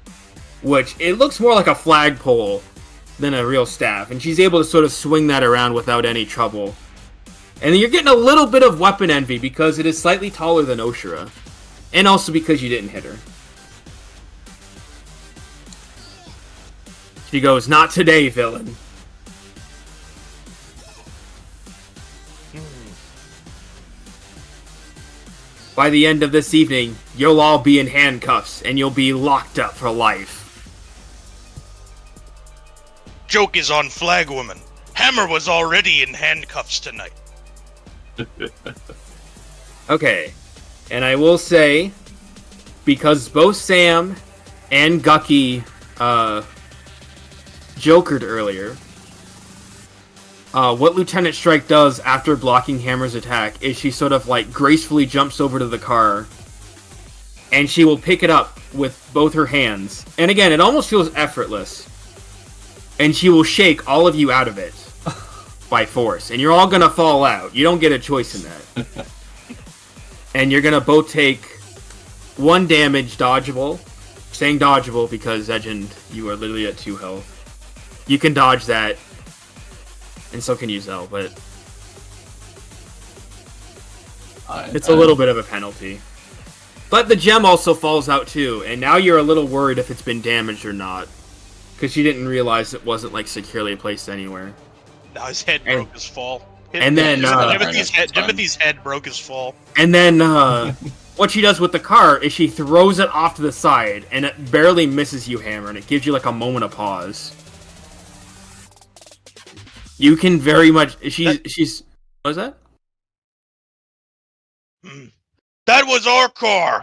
which it looks more like a flagpole than a real staff, and she's able to sort of swing that around without any trouble. And you're getting a little bit of weapon envy because it is slightly taller than Oshra, and also because you didn't hit her. She goes, "Not today, villain." By the end of this evening, you'll all be in handcuffs, and you'll be locked up for life. Joke is on Flagwoman. Hammer was already in handcuffs tonight. Okay, and I will say, because both Sam and Gucky jokered earlier, what Lieutenant Strike does after blocking Hammer's attack is she sort of like gracefully jumps over to the car, and she will pick it up with both her hands. And again, it almost feels effortless. And she will shake all of you out of it by force, and you're all gonna fall out. You don't get a choice in that. And you're gonna both take 1 damage, dodgeable. Saying dodgeable because Legend, you are literally at 2 health. You can dodge that. And so can you, Zell, but it's a little bit of a penalty. But the gem also falls out too, and now you're a little worried if it's been damaged or not, because you didn't realize it wasn't like securely placed anywhere. Now his head broke his fall. Gemothy's head broke his fall. And then what she does with the car is she throws it off to the side, and it barely misses you, Hammer, and it gives you like a moment of pause. You can very much... She's... What was that? That was our car!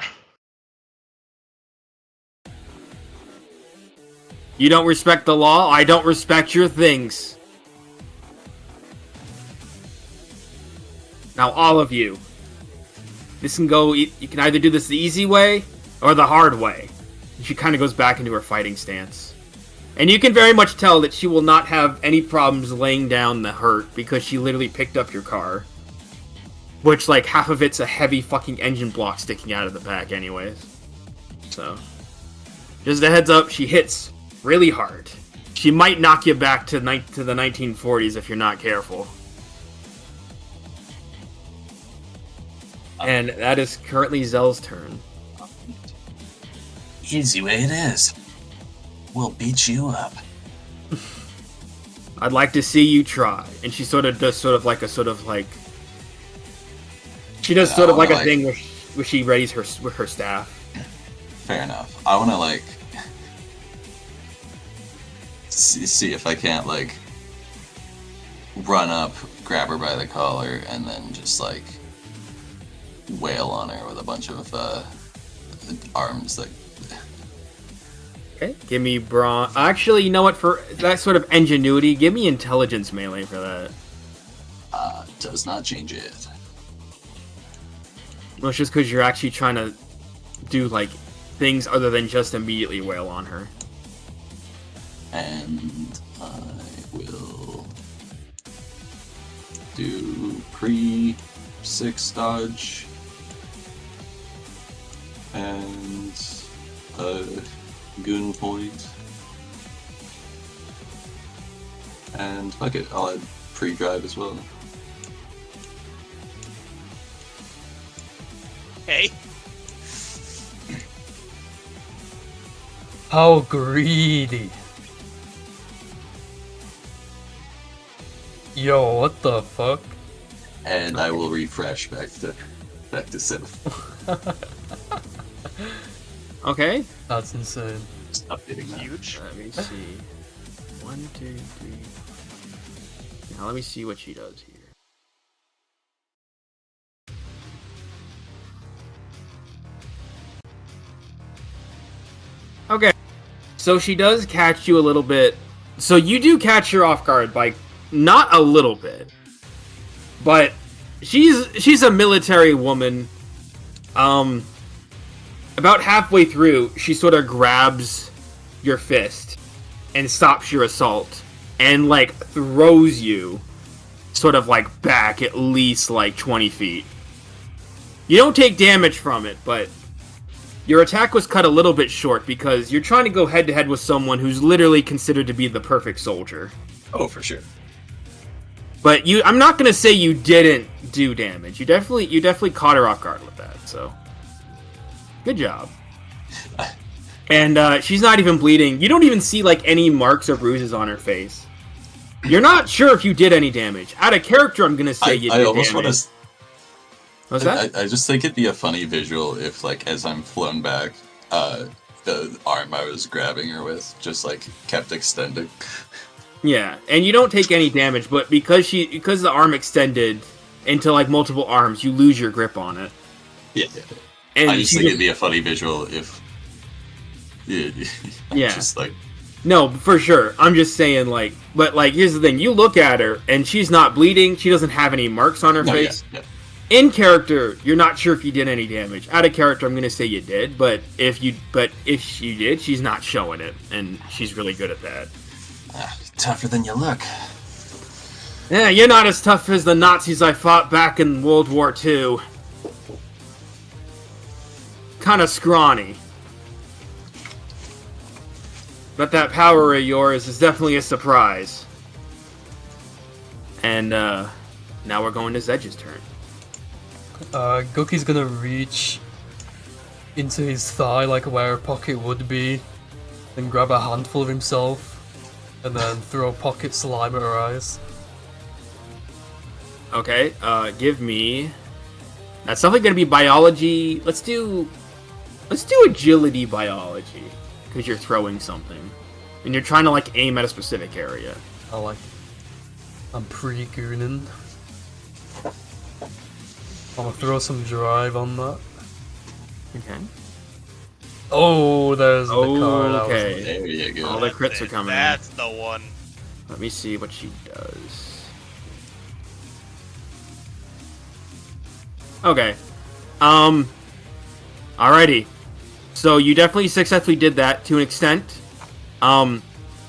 You don't respect the law, I don't respect your things. Now all of you. This can go... You can either do this the easy way, or the hard way. And she kind of goes back into her fighting stance. And you can very much tell that she will not have any problems laying down the hurt, because she literally picked up your car. Which, like, half of it's a heavy fucking engine block sticking out of the back anyways. So, just a heads up, she hits really hard. She might knock you back to the 1940s if you're not careful. And that is currently Zell's turn. Easy way it is. We'll beat you up. I'd like to see you try. And she sort of does she does a thing where she readies her staff. Fair enough. I want to see if I can't run up, grab her by the collar, and then just wail on her with a bunch of arms that. Okay, give me brawn. Actually, you know what? For that sort of ingenuity, give me intelligence melee for that. Does not change it. Well, it's just because you're actually trying to do things other than just immediately wail on her. And I will do pre-6 dodge and a goon point, and fuck it, I'll add pre-drive as well. Hey. How greedy. Yo, what the fuck? And I will refresh back to 7. Okay. That's insane. Stop hitting that. Huge. Let me see. 1, 2, 3. Now let me see what she does here. Okay. So she does catch you a little bit. So you do catch her off guard by not a little bit. But she's a military woman. About halfway through, she sort of grabs your fist and stops your assault and throws you sort of back at least 20 feet. You don't take damage from it, but your attack was cut a little bit short because you're trying to go head-to-head with someone who's literally considered to be the perfect soldier. Oh, for sure. But I'm not gonna say you didn't do damage. You definitely caught her off guard with that. So, good job. And she's not even bleeding. You don't even see like any marks or bruises on her face. You're not sure if you did any damage. Out of character, I'm gonna say you did almost damage. What's that? I just think it'd be a funny visual if, like, as I'm flown back, the arm I was grabbing her with just like kept extending. Yeah, and you don't take any damage, but because the arm extended into like multiple arms, you lose your grip on it. Yeah. And I just think it'd be a funny visual if. Yeah. Just like. No, for sure. I'm just saying, like, but like, here's the thing: you look at her, and she's not bleeding. She doesn't have any marks on her face. Yeah. In character, you're not sure if you did any damage. Out of character, I'm gonna say you did, but if she did, she's not showing it, and she's really good at that. Tougher than you look. Yeah, you're not as tough as the Nazis I fought back in World War II. Kinda scrawny. But that power of yours is definitely a surprise. And, now we're going to Zedge's turn. Goki's gonna reach into his thigh, like where a pocket would be, and grab a handful of himself, and then throw pocket slime at her eyes. Okay, give me... That's definitely gonna be biology. Let's do agility biology, because you're throwing something. And you're trying to, like, aim at a specific area. I'm pre-gooning. I'm gonna throw some drive on that. Okay. Oh, there's the card. Okay. There you go. All the crits are coming in. That's the one. Let me see what she does. Okay. Alrighty. So you definitely successfully did that to an extent.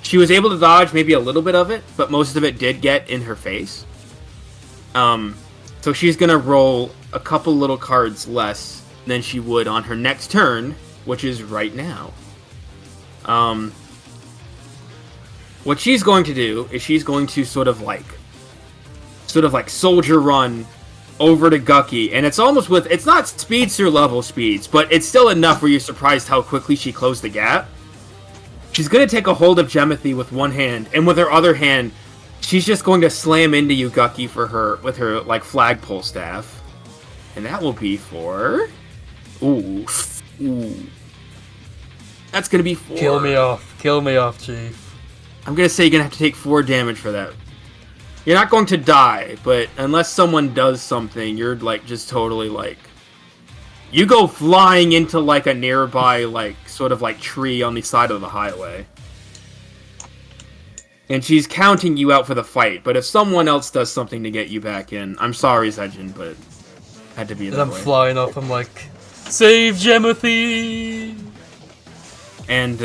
She was able to dodge maybe a little bit of it, but most of it did get in her face. So she's gonna roll a couple little cards less than she would on her next turn, which is right now. What she's going to do is she's going to sort of like soldier run over to Gucky, and it's not speedster level speeds, but it's still enough where you're surprised how quickly she closed the gap. She's going to take a hold of Gemothy with one hand, and with her other hand, she's just going to slam into you, Gucky, with her like flagpole staff. And that will be for... Ooh. That's going to be 4. Kill me off, Chief. I'm going to say you're going to have to take 4 damage for that. You're not going to die, but unless someone does something, you're like just totally like... You go flying into like a nearby like sort of like tree on the side of the highway. And she's counting you out for the fight, but if someone else does something to get you back in, I'm sorry, Zedgen, but had to be that way. And I'm flying off, I'm like, save Gemothy! And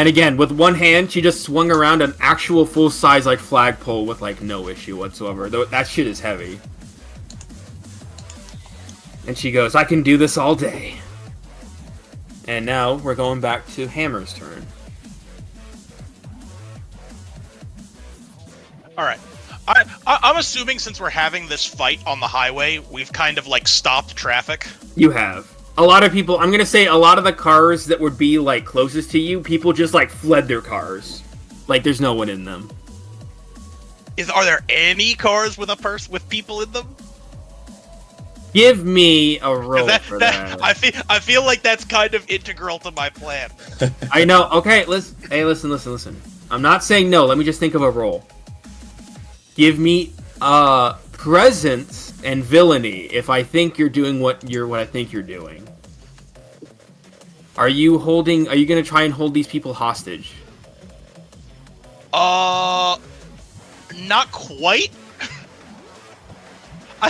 again, with one hand, she just swung around an actual full-size like flagpole with like no issue whatsoever. Though that shit is heavy. And she goes, I can do this all day. And now we're going back to Hammer's turn. Alright. I'm assuming since we're having this fight on the highway, we've kind of like stopped traffic. You have. A lot of people, I'm gonna say a lot of the cars that would be like closest to you, people just like fled their cars. Like there's no one in them. Are there any cars with people in them? Give me a roll for that. I feel like that's kind of integral to my plan. I know. Okay, listen. I'm not saying no. Let me just think of a roll. Give me presence and villainy if I think you're doing what I think you're doing. Are you gonna try and hold these people hostage? Not quite.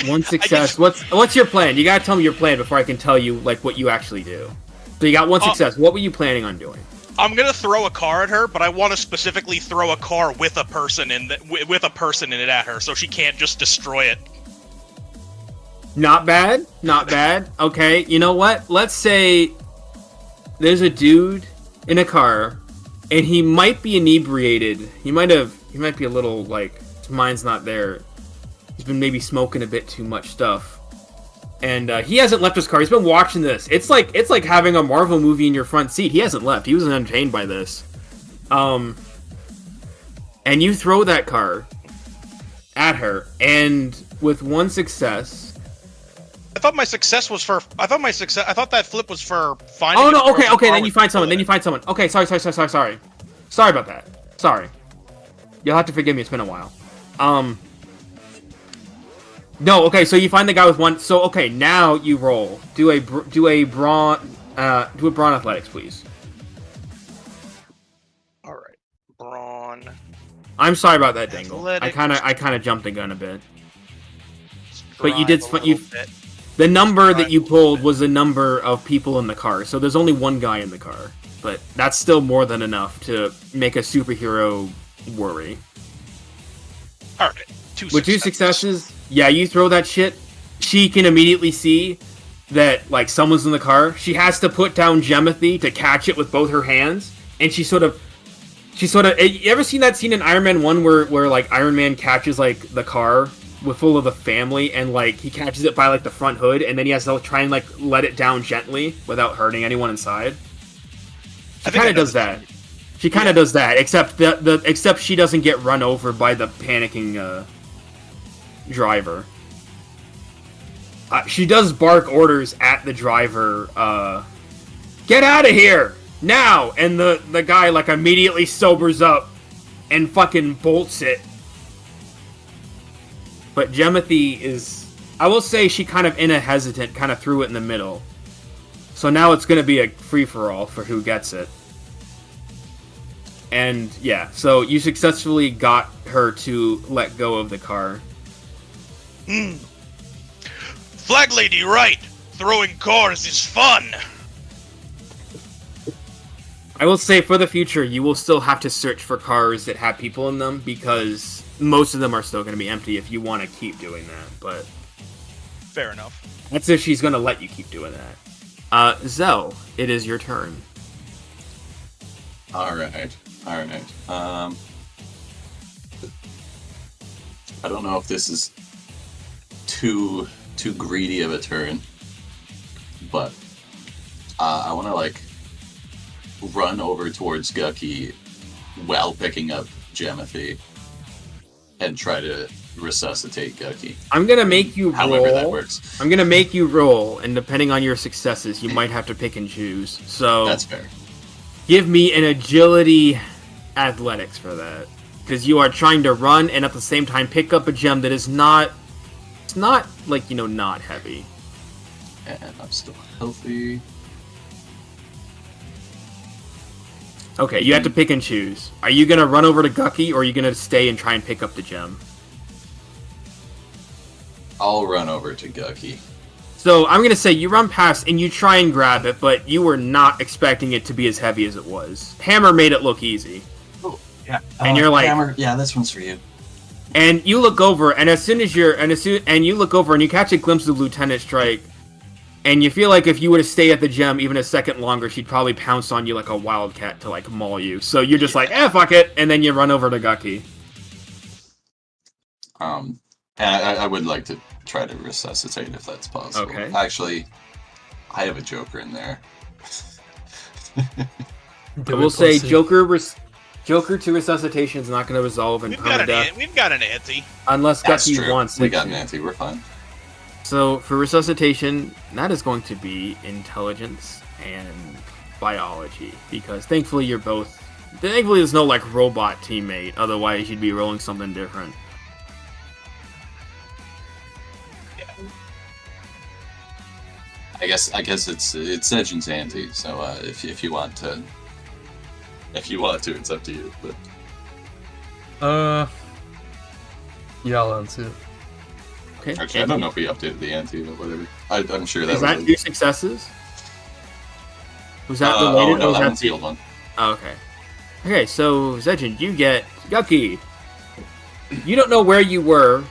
One success. What's your plan? You gotta tell me your plan before I can tell you like what you actually do. So you got one success. What were you planning on doing? I'm gonna throw a car at her, but I want to specifically throw a car with a person in it at her, so she can't just destroy it. Not bad. Not bad. Okay, you know what? Let's say there's a dude in a car, and he might be inebriated. He might be a little, like, his mind's not there. He's been maybe smoking a bit too much stuff. And he hasn't left his car. He's been watching this. It's like having a Marvel movie in your front seat. He hasn't left. He was entertained by this. And you throw that car at her, and with one success... I thought that flip was for finding... Oh, no, okay, then you find someone. Okay, sorry. Sorry about that. Sorry. You'll have to forgive me, it's been a while. No, okay, so you find the guy with one... So, okay, now you roll. Do a brawn athletics, please. Alright. Brawn... I'm sorry about that, Dingle. Athletics. I kind of jumped the gun a bit. But you did... The number that you pulled was the number of people in the car, so there's only one guy in the car. But that's still more than enough to make a superhero worry. Alright, With 2 successes, yeah, you throw that shit, she can immediately see that, like, someone's in the car. She has to put down Gemothy to catch it with both her hands, and she sort of... You ever seen that scene in Iron Man 1 where like, Iron Man catches, like, the car with full of the family, and like he catches it by like the front hood, and then he has to try and like let it down gently without hurting anyone inside. She kind of does that. She kind of does that, except except she doesn't get run over by the panicking driver. She does bark orders at the driver. Get out of here now! And the guy like immediately sobers up and fucking bolts it. But Gemothy is... I will say she kind of hesitant, kind of threw it in the middle. So now it's going to be a free-for-all for who gets it. And, yeah, so you successfully got her to let go of the car. Flag Lady, right! Throwing cars is fun! I will say, for the future, you will still have to search for cars that have people in them, because... most of them are still going to be empty if you want to keep doing that, but... Fair enough. That's if she's going to let you keep doing that. Zell, it is your turn. Alright. I don't know if this is too greedy of a turn, but I want to, like, run over towards Gucky while picking up Gemothy and try to resuscitate Gucky. I'm gonna make you roll. However that works. I'm gonna make you roll, and depending on your successes, you might have to pick and choose. So that's fair. Give me an agility athletics for that, because you are trying to run and at the same time pick up a gem that is not. It's not like, you know, not heavy. And I'm still healthy. Okay, you have to pick and choose. Are you gonna run over to Gucky, or are you gonna stay and try and pick up the gem? I'll run over to Gucky. So I'm gonna say you run past and you try and grab it, but you were not expecting it to be as heavy as it was. Hammer made it look easy. Oh, yeah. And you're like, Hammer, yeah, this one's for you. And you look over, and you look over and you catch a glimpse of Lieutenant Strike, and you feel like if you were to stay at the gem even a second longer, she'd probably pounce on you like a wildcat to like maul you. So you're just like, fuck it, and then you run over to Gucky. And I would like to try to resuscitate if that's possible. Okay. Actually, I have a Joker in there. I will say Joker to resuscitation is not going to resolve in permadeath. We've got an ante. Unless Gucky wants it. We got an ante, we're fine. So for resuscitation, that is going to be intelligence and biology, because thankfully there's no like robot teammate, otherwise you'd be rolling something different. Yeah. I guess it's Edgin's ante, so if you want to it's up to you, but yeah, I'll answer. Okay. Actually, I don't know if we updated the ante or whatever. I'm sure that was that 2 successes? Was that the latest? No, that one's the old one. Oh, okay. Okay, so Zedgen, you get Gucky. You don't know where you were.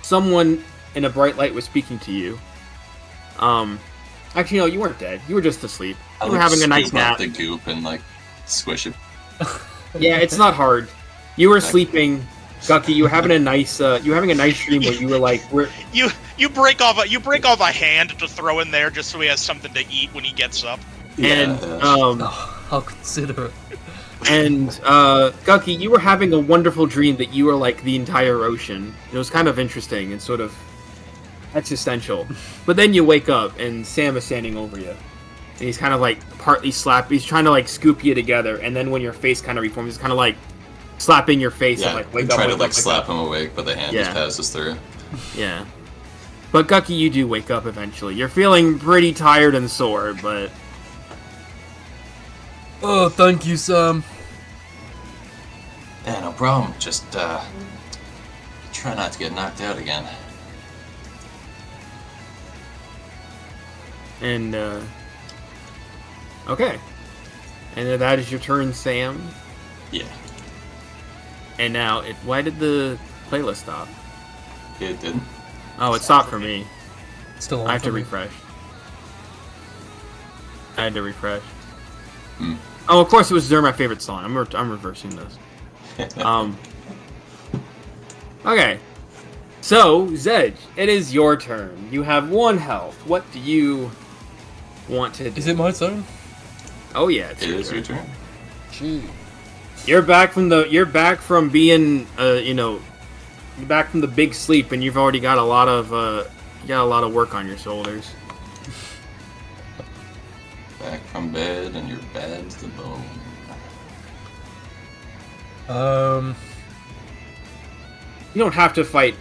Someone and a bright light was speaking to you. Actually, no, you weren't dead. You were just asleep. You were having a nice nap. The goop and like squish it. Yeah, it's not hard. You were sleeping, Gucky. You were having a nice dream where you were like, you break off a hand to throw in there just so he has something to eat when he gets up. And how considerate. And Gucky, you were having a wonderful dream that you were like the entire ocean. It was kind of interesting and sort of existential. But then you wake up and Sam is standing over you. And he's kind of like partly he's trying to like scoop you together, and then when your face kind of reforms, he's kind of like slapping your face and like wake up. Try to like slap him awake, but the hand just passes through. Yeah. But Gucky, you do wake up eventually. You're feeling pretty tired and sore, but oh, thank you, Sam. Yeah, no problem. Just try not to get knocked out again. And okay. And that is your turn, Sam. Yeah. And now, why did the playlist stop? It didn't. Oh, it stopped for me. Still on I have to for me. refresh. I had to refresh. Hmm. Oh, of course it was during my favorite song. I'm reversing this. Okay. So, Zedge, it is your turn. You have 1 health. What do you want to do? Is it my turn? Oh yeah, it's It is your turn. Gee. You're back from being you're back from the big sleep, and you've already got a lot of work on your shoulders. Back from bed, and you're bad to the bone. You don't have to fight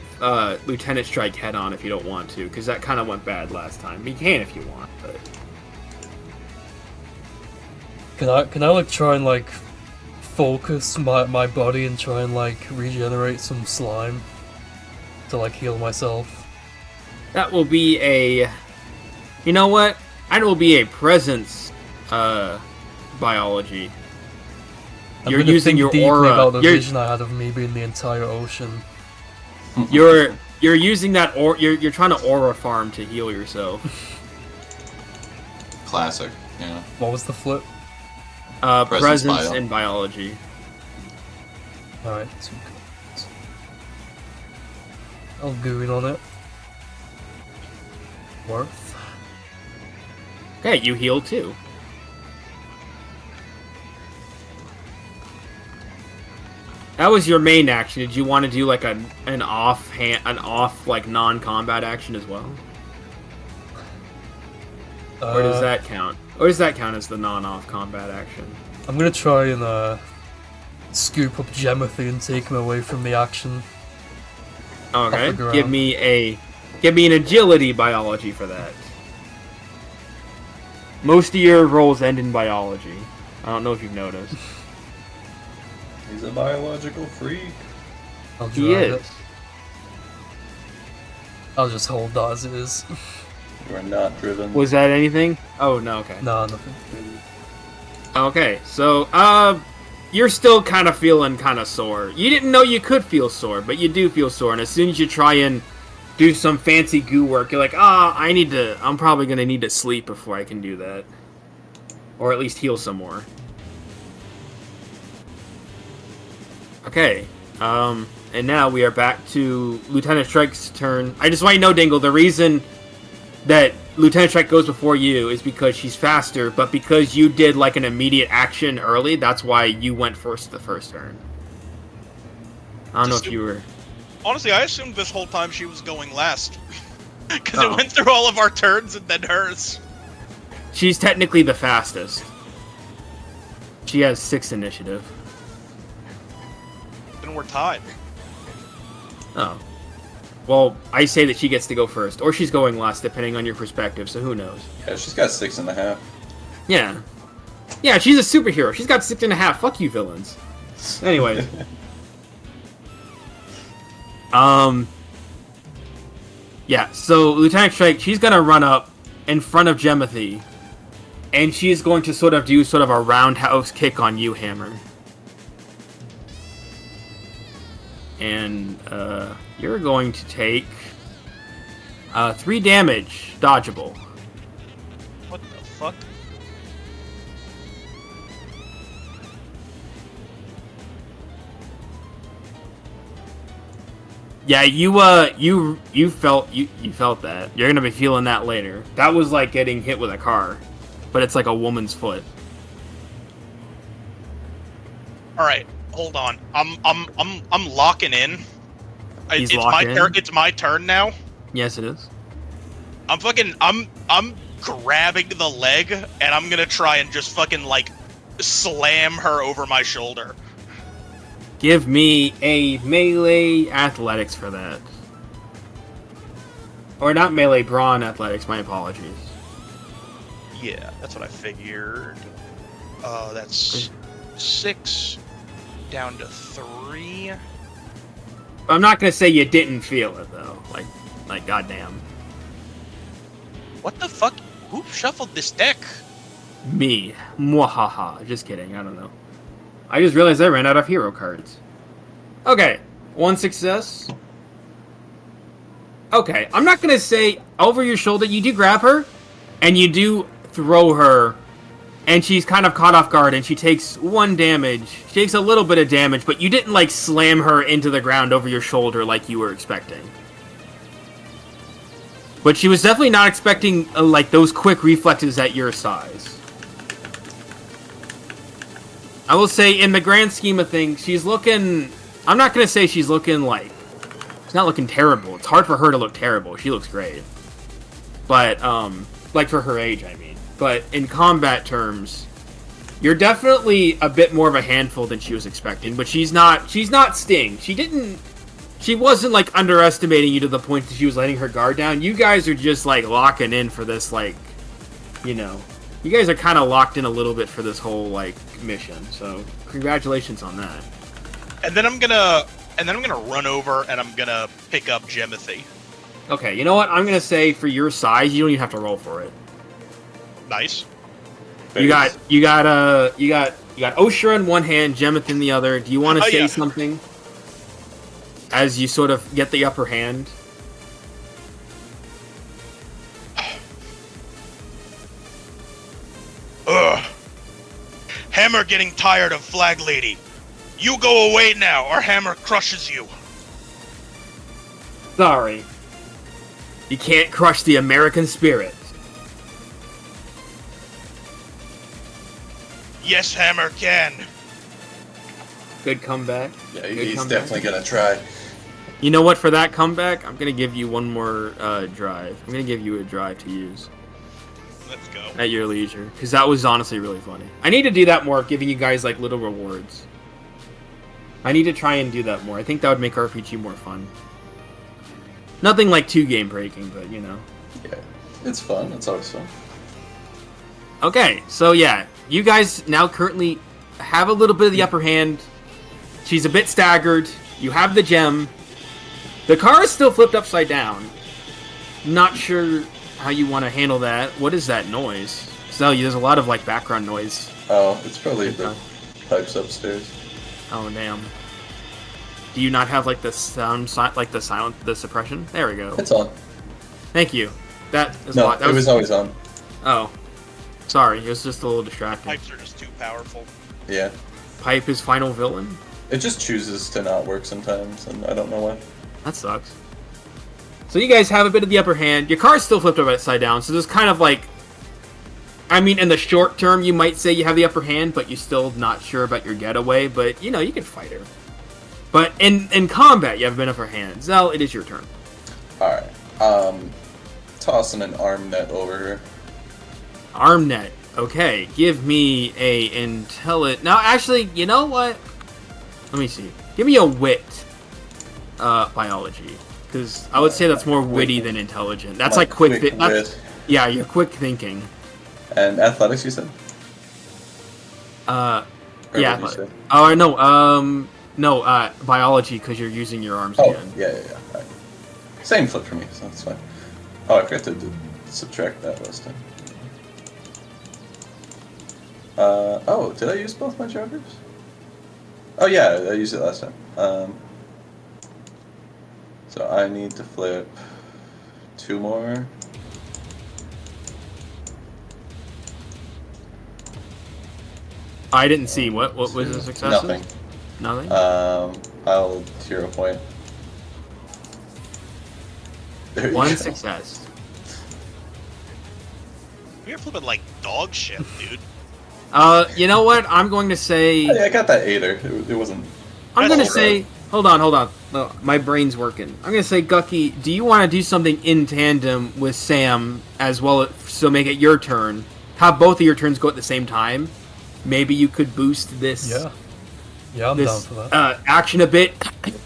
Lieutenant Strike head on if you don't want to, because that kind of went bad last time. You can if you want, but Can I like try and like focus my body and try and like regenerate some slime to like heal myself? that will be a. You know what? That will be a presence biology. I'm You're gonna using think your deeply aura. about the You're- vision I had of me being the entire ocean. You're using that you're trying to aura farm to heal yourself. Classic. Yeah. What was the flip? Presence bio. and biology. Alright, 2 cards. I'll Goon on it. Worth. Okay, you heal too. That was your main action. Did you want to do like an off like non-combat action as well? Or does that count? Or does that count as the non-off combat action? I'm gonna try and scoop up Gemothy and take him away from the action. Okay, Off the give me an agility biology for that. Most of your rolls end in biology. I don't know if you've noticed. He's a biological freak. I'll He drive is. it. I'll just hold that as it is. You are not driven. Was that anything? Oh no, okay. Nah, nothing. Okay, so you're still kind of feeling kind of sore. You didn't know you could feel sore, but you do feel sore, and as soon as you try and do some fancy goo work, you're like, I'm probably gonna need to sleep before I can do that. Or at least heal some more. Okay, and now we are back to Lieutenant Strike's turn. I just want you to know, Dingle, the reason that Lieutenant Strike goes before you is because she's faster, but because you did like an immediate action early, that's why you went first the first turn. I don't know if you were... Honestly, I assumed this whole time she was going last. Because Oh. it went through all of our turns and then hers. She's technically the fastest. She has 6 initiative. Then we're tied. Oh. Well, I say that she gets to go first, or she's going last, depending on your perspective, so who knows. Yeah, she's got 6.5. Yeah. Yeah, she's a superhero. She's got 6.5. Fuck you, villains. Anyways. Yeah, so Lieutenant Strike, she's gonna run up in front of Gemothy, and she's going to sort of do sort of a roundhouse kick on you, Hammer. And, you're going to take 3 damage, dodgeable. What the fuck? Yeah, you felt that. You're gonna be feeling that later. That was like getting hit with a car, but it's like a woman's foot. All right, hold on. I'm locking in. He's It's locked my in? turn. It's my turn now. Yes, it is. I'm grabbing the leg and I'm gonna try and just fucking like slam her over my shoulder. Give me a melee athletics for that. Or not melee, brawn athletics, my apologies. Yeah, that's what I figured. That's 6 down to 3. I'm not gonna say you didn't feel it though. Like goddamn. What the fuck? Who shuffled this deck? Me. Mwahaha. Just kidding, I don't know. I just realized I ran out of hero cards. Okay, 1 success. Okay, I'm not gonna say over your shoulder, you do grab her, and you do throw her, and she's kind of caught off guard, and she takes 1 damage. She takes a little bit of damage, but you didn't, like, slam her into the ground over your shoulder like you were expecting. But she was definitely not expecting, like, those quick reflexes at your size. I will say, in the grand scheme of things, she's looking... I'm not going to say she's looking, like... She's not looking terrible. It's hard for her to look terrible. She looks great. But, like, for her age, I mean. But in combat terms, you're definitely a bit more of a handful than she was expecting. But she's not Sting. She wasn't, like, underestimating you to the point that she was letting her guard down. You guys are just, like, locking in for this, like, you know... You guys are kind of locked in a little bit for this whole, like, mission. So, congratulations on that. And then I'm gonna run over and I'm gonna pick up Gemothy. Okay, you know what? I'm gonna say for your size, you don't even have to roll for it. Nice. You got Oshra in one hand, Gemothy in the other. Do you want to say something as you sort of get the upper hand? Ugh. Hammer getting tired of Flag Lady. You go away now, or Hammer crushes you. Sorry. You can't crush the American spirit. Yes, Hammer can. Good comeback. Yeah, Good he's comeback. definitely gonna try. You know what? For that comeback, I'm gonna give you one more drive. I'm gonna give you a drive to use. Let's go. At your leisure, because that was honestly really funny. I need to do that more, giving you guys like little rewards. I need to try and do that more. I think that would make RPG more fun. Nothing like too game breaking, but you know. Yeah, it's fun. It's always fun. Okay, so yeah, you guys now currently have a little bit of the upper hand. She's a bit staggered. You have the gem. The car is still flipped upside down. Not sure how you want to handle that. What is that noise? So there's a lot of like background noise. Oh, it's probably the pipes upstairs. Oh damn. Do you not have like the sound, like the suppression? There we go. It's on. Thank you. That is No, a lot. it was always on. Oh, sorry. It was just a little distracting. Pipes are just too powerful. Yeah. Pipe is final villain. It just chooses to not work sometimes, and I don't know why. That sucks. So you guys have a bit of the upper hand. Your car's still flipped upside down, so there's kind of like... I mean, in the short term, you might say you have the upper hand, but you're still not sure about your getaway, but, you know, you can fight her. But in combat, you have a bit of upper hand. Zell, it is your turn. Alright. Tossing an arm net over her. Arm net. Okay, give me a intelligence... Now, actually, you know what? Let me see. Give me a wit biology. Because I would say that's more witty than intelligent. That's like quick wit. Yeah, you're quick thinking. And athletics, you said? Yeah. Or what did you say? Oh, no, biology, because you're using your arms Oh, again. yeah. Right. Same flip for me, so that's fine. Oh, I forgot to subtract that last time. Oh, did I use both my jokers? Oh yeah, I used it last time. So I need to flip 2 more. I didn't see what was the success? Nothing. Nothing. I'll hero point. There you One go. success. You're flipping like dog shit, dude. You know what? I'm going to say. Hey, I got that 8er. It wasn't. I'm going to That's say. Hold on. No, my brain's working. I'm going to say, Gucky, do you want to do something in tandem with Sam as well, so make it your turn? Have both of your turns go at the same time. Maybe you could boost this. Yeah, I'm down for that. Action a bit.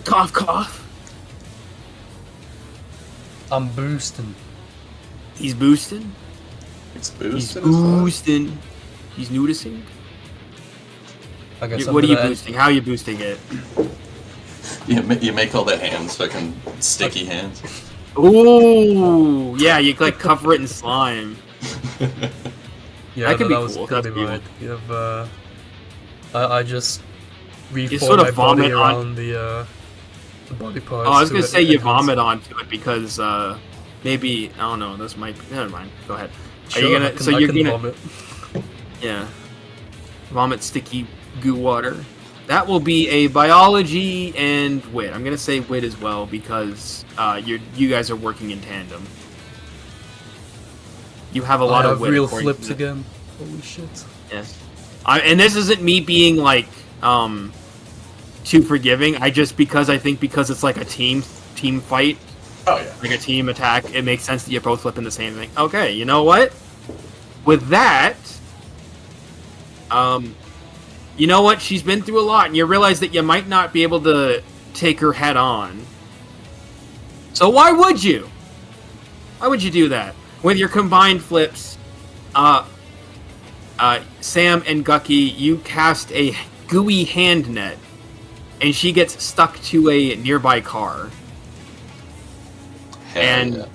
Cough, cough. I'm boosting. He's boosting. It's He's boosted. boosting. He's noticing. I guess What are you boosting? How are you boosting it? You make all the hands fucking sticky hands. Ooh, yeah, you like cover it in slime. Yeah, That could be was cool. gonna That's be mine. You have, I just reform sort of my body vomit on- around the body parts. Oh, I was to gonna say you enhance vomit it. onto it because maybe I don't know. This might. Never mind. Go ahead. Sure, Are you gonna? I can, So I you're can gonna. vomit. Yeah. Vomit sticky goo water. That will be a biology and wit. I'm gonna say wit as well because you guys are working in tandem. You have a lot I of have wit. real according flips to the- again. Holy shit. Yes. And this isn't me being like too forgiving. Because it's like a team fight, Oh yeah. like a team attack, it makes sense that you're both flipping the same thing. Okay, you know what? With that, you know what? She's been through a lot, and you realize that you might not be able to take her head on. So why would you? Why would you do that? With your combined flips, Sam and Gucky, you cast a gooey hand net, and she gets stuck to a nearby car. Hell And yeah.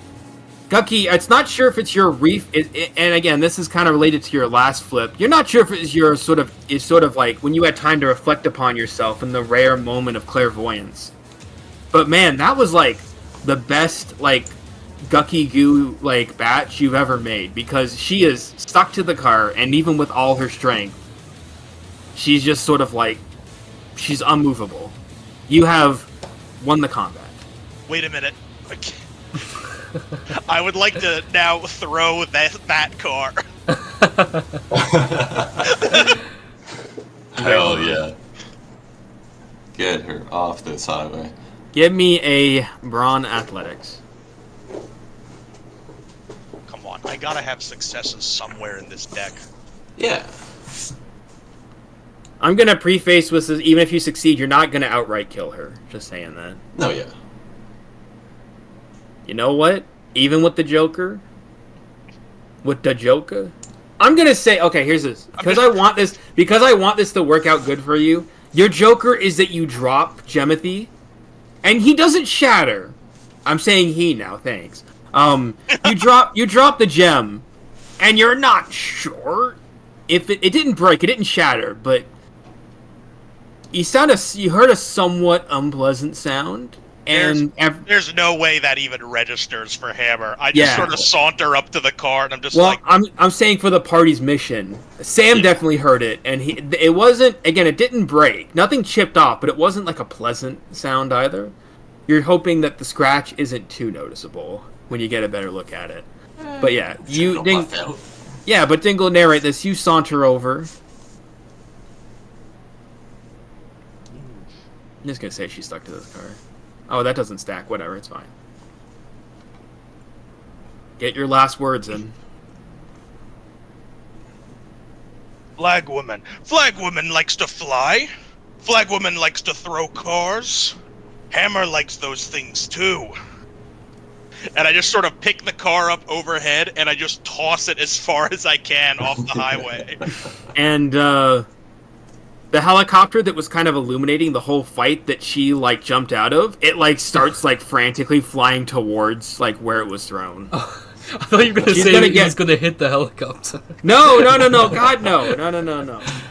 Gucky, it's not sure if it's your and again, this is kind of related to your last flip. You're not sure if it's your sort of like when you had time to reflect upon yourself in the rare moment of clairvoyance. But man, that was like the best like Gucky goo like batch you've ever made, because she is stuck to the car, and even with all her strength, she's just sort of like she's unmovable. You have won the combat. Wait a minute. I would like to now throw that car. Hell yeah. Get her off this highway. Give me a brawn athletics. Come on, I gotta have successes somewhere in this deck. Yeah. I'm gonna preface with this, even if you succeed, you're not gonna outright kill her. Just saying that. No, yeah. You know what? Even with the Joker, I'm gonna say, okay, here's this. Because I want this to work out good for you. Your Joker is that you drop Gemothy, and he doesn't shatter. I'm saying he now, thanks. You drop the gem, and you're not sure if it didn't break, it didn't shatter, but you heard a somewhat unpleasant sound. And there's no way that even registers for Hammer. I just sort of saunter up to the car, and I'm just like... I'm saying for the party's mission. Sam definitely heard it, and it wasn't... Again, it didn't break. Nothing chipped off, but it wasn't like a pleasant sound either. You're hoping that the scratch isn't too noticeable when you get a better look at it. But yeah, but Dingle, narrate this. You saunter over. I'm just gonna say she's stuck to this car. Oh, that doesn't stack. Whatever, it's fine. Get your last words in. Flagwoman. Flagwoman likes to fly. Flagwoman likes to throw cars. Hammer likes those things too. And I just sort of pick the car up overhead, and I just toss it as far as I can off the highway. And, the helicopter that was kind of illuminating the whole fight that she, like, jumped out of, it, like, starts, like, frantically flying towards, like, where it was thrown. I thought you were going to She's say gonna that he was going to hit the helicopter. No, God, no.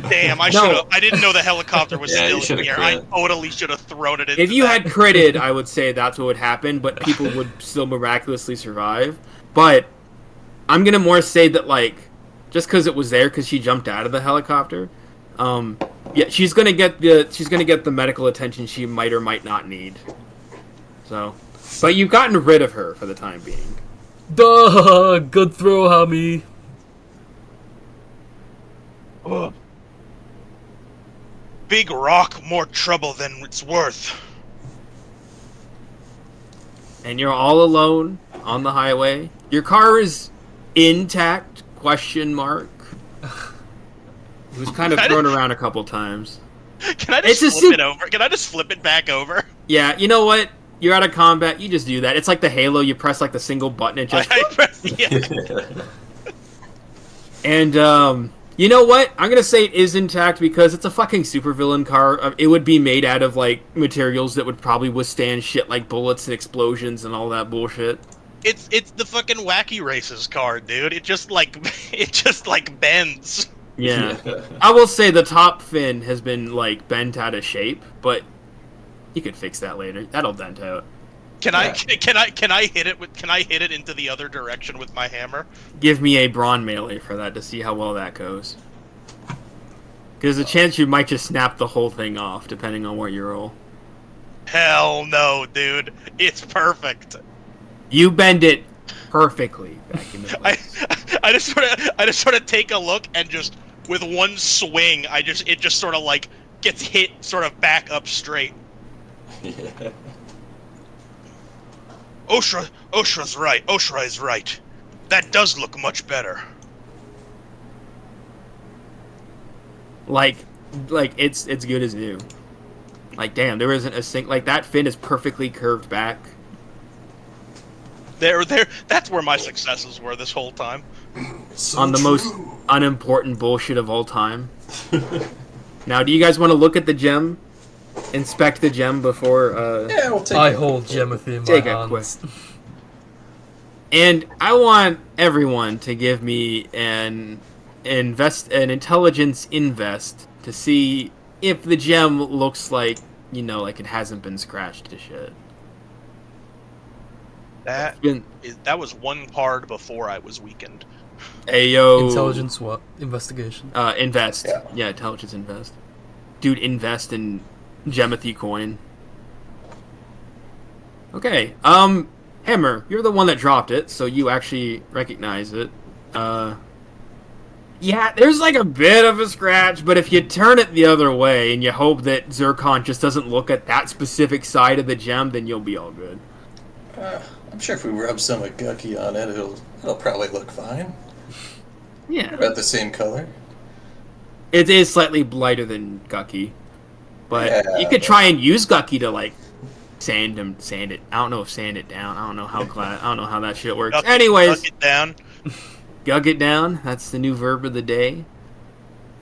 Damn, I No. should have. I didn't know the helicopter was Yeah, you still in should've here. I crit. totally should have thrown it into If you that. had critted, I would say that's what would happen, but people would still miraculously survive. But I'm gonna more say that, like, just because it was there, because she jumped out of the helicopter, yeah, she's gonna get the medical attention she might or might not need. So, but you've gotten rid of her for the time being. Duh! Good throw, Hammy. Ugh. Big rock, more trouble than it's worth. And you're all alone on the highway. Your car is intact? Question mark. It was kind of thrown around a couple times. Can I just flip it over? Can I just flip it back over? Yeah, you know what? You're out of combat. You just do that. It's like the Halo. You press like the single button. It just. I press, yeah. And you know what? I'm gonna say it is intact because it's a fucking supervillain car. It would be made out of like materials that would probably withstand shit like bullets and explosions and all that bullshit. It's the fucking Wacky Races car, dude. It just like bends. Yeah. I will say the top fin has been like bent out of shape, but you could fix that later. That'll dent out. Can I hit it with? Can I hit it into the other direction with my hammer? Give me a brawn melee for that to see how well that goes. Because the chance you might just snap the whole thing off, depending on where you roll. Hell no, dude. It's perfect. You bend it perfectly back into place. I just sort of take a look and just with one swing, it just sort of like gets hit sort of back up straight. Yeah. Oshra's right. Oshra is right. That does look much better. Like it's good as new. Like, damn, there isn't a sink. Like, that fin is perfectly curved back. There. That's where my successes were this whole time. So On the true. most unimportant bullshit of all time. Now, do you guys want to look at the gem? Inspect the gem before, Yeah, we'll take I it. hold Gemothy in my Take a quick. hands. And I want everyone to give me an intelligence invest to see if the gem looks like, you know, like it hasn't been scratched to shit. That was one card before I was weakened. Ayo. Intelligence what? Investigation. Invest. Yeah, intelligence invest. Dude, invest in Gemothy coin. Okay. Hammer, you're the one that dropped it, so you actually recognize it. Yeah, there's like a bit of a scratch, but if you turn it the other way and you hope that Zircon just doesn't look at that specific side of the gem, then you'll be all good. I'm sure if we rub some of Gucky on it, it'll probably look fine. Yeah. About the same color. It is slightly lighter than Gucky. But Yeah, you could try and use Gucky to like sand it. I don't know if sand it down. I don't know how that shit works. Anyways, Duck it down. Gug it down. That's the new verb of the day.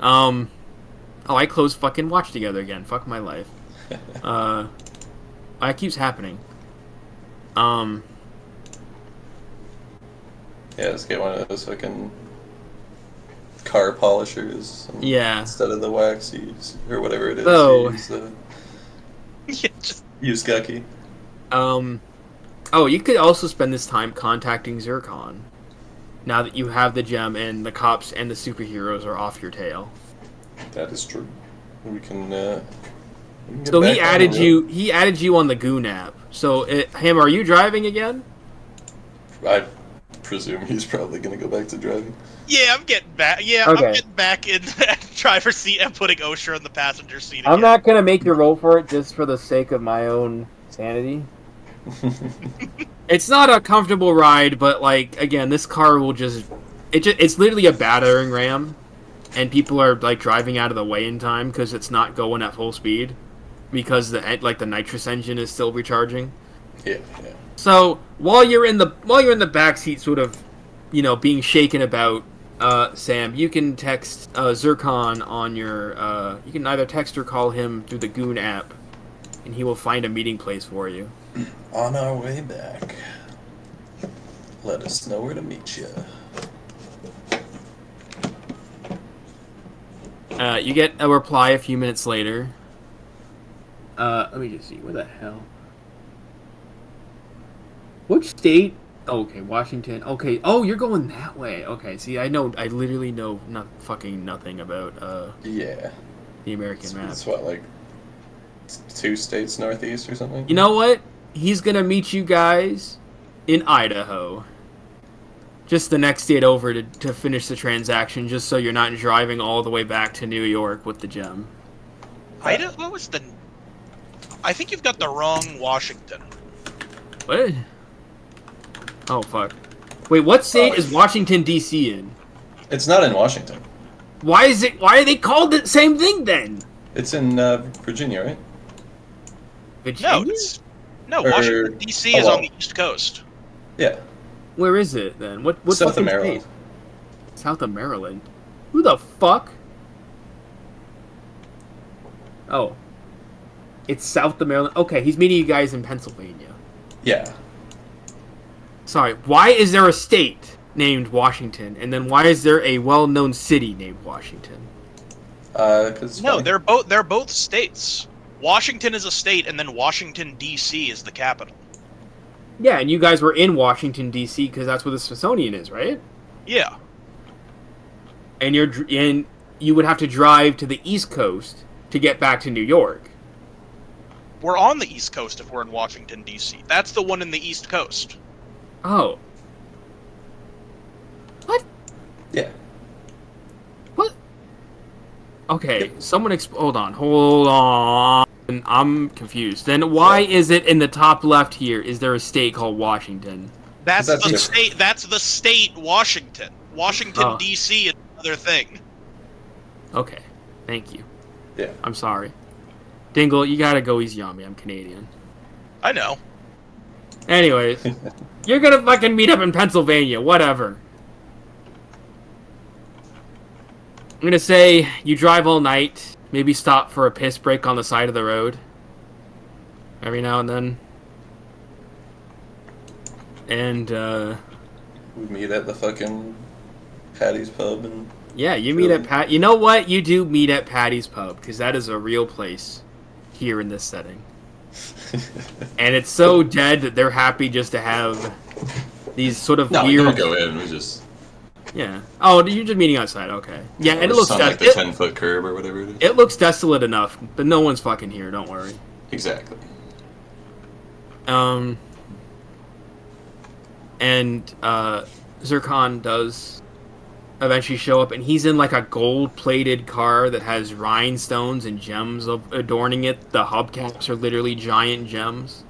Oh, I closed fucking Watch Together again. Fuck my life. It keeps happening. Yeah, let's get one of those fucking car polishers. Yeah. Instead of the wax, or whatever it is. Oh. Yeah, just Use Gucky. Oh, you could also spend this time contacting Zircon. Now that you have the gem and the cops and the superheroes are off your tail. That is true. We can get So he back on added the you. He added you on the Goon app. So, Ham, are you driving again? road. I presume he's probably going to go back to driving. yeah, I'm getting back. Yeah, Okay. I'm getting back in the driver's seat and putting Osher in the passenger seat again. I'm not gonna make you roll for it just for the sake of my own sanity. It's not a comfortable ride, but like again, this car will it's literally a battering ram, and people are like driving out of the way in time because it's not going at full speed because the nitrous engine is still recharging. Yeah. So while you're in the back seat, sort of, you know, being shaken about, Sam, you can text Zircon on your. You can either text or call him through the Goon app, and he will find a meeting place for you. On our way back. Let us know where to meet you. You get a reply a few minutes later. Let me just see. Where the hell? Which state? Oh, okay, Washington. Okay. Oh, you're going that way. Okay. See, I literally know nothing about Yeah. the American map. It's what, like 2 states northeast or something? You know what? He's gonna meet you guys in Idaho. Just the next state over to finish the transaction, just so you're not driving all the way back to New York with the gem. Idaho was the... I think you've got the wrong Washington. What? Oh, fuck. Wait, what state is Washington, D.C. in? It's not in Washington. Why are they called the same thing, then? It's in Virginia, right? Virginia? No, Washington, D.C. is on the East Coast. Yeah. Where is it, then? What's South of fucking Maryland. state? South of Maryland? Who the fuck? Oh. It's south of Maryland. Okay, he's meeting you guys in Pennsylvania. Yeah. Sorry, why is there a state named Washington, and then why is there a well-known city named Washington? Cause No, they're both states. Washington is a state, and then Washington D.C. is the capital. Yeah, and you guys were in Washington D.C. because that's where the Smithsonian is, right? Yeah. And you would have to drive to the East Coast to get back to New York. We're on the East Coast if we're in Washington D.C. That's the one in the East Coast. Oh. What? Yeah. What? Okay, someone hold on. I'm confused. Then why is it in the top left here? Is there a state called Washington? That's That's the different. state. That's the state Washington. Washington D.C. is another thing. Okay, thank you. Yeah. I'm sorry. Dingle, you gotta go easy on me. I'm Canadian. I know. Anyways, you're gonna fucking meet up in Pennsylvania. Whatever. I'm gonna say you drive all night. Maybe stop for a piss break on the side of the road. Every now and then. And, We meet at the fucking Patty's Pub and... yeah, you meet at You know what? You do meet at Patty's Pub, because that is a real place here in this setting. And it's so dead that they're happy just to have these sort of No, we weird... don't go in. We just... Yeah. Oh, you're just meeting outside. Okay. Yeah, and it looks on like the 10-foot curb or whatever it is. It looks desolate enough, but no one's fucking here. Don't worry. Exactly. And Zircon does eventually show up, and he's in like a gold-plated car that has rhinestones and gems adorning it. The hubcaps are literally giant gems.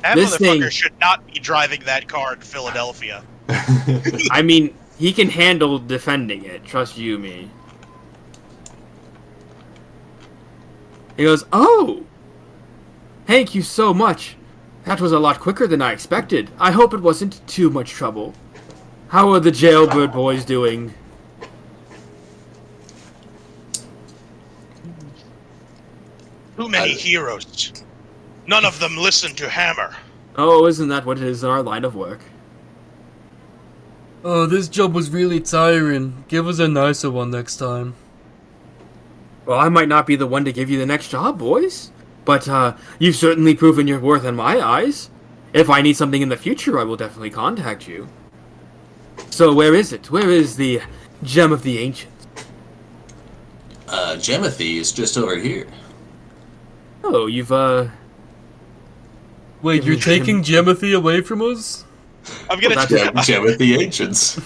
That This motherfucker thing- should not be driving that car in Philadelphia. I mean, he can handle defending it. Trust you me. He goes, "Oh, thank you so much. That was a lot quicker than I expected. I hope it wasn't too much trouble. How are the jailbird boys doing?" Too many heroes. None of them listen to Hammer. Oh, isn't that what it is in our line of work? Oh, this job was really tiring. Give us a nicer one next time. Well, I might not be the one to give you the next job, boys. But, you've certainly proven your worth in my eyes. If I need something in the future, I will definitely contact you. So, where is it? Where is the Gem of the Ancients? Gemothy is just over here. Oh, you've, Wait, you're taking Gemothy away from us? I'm gonna. Gemothy Ancients.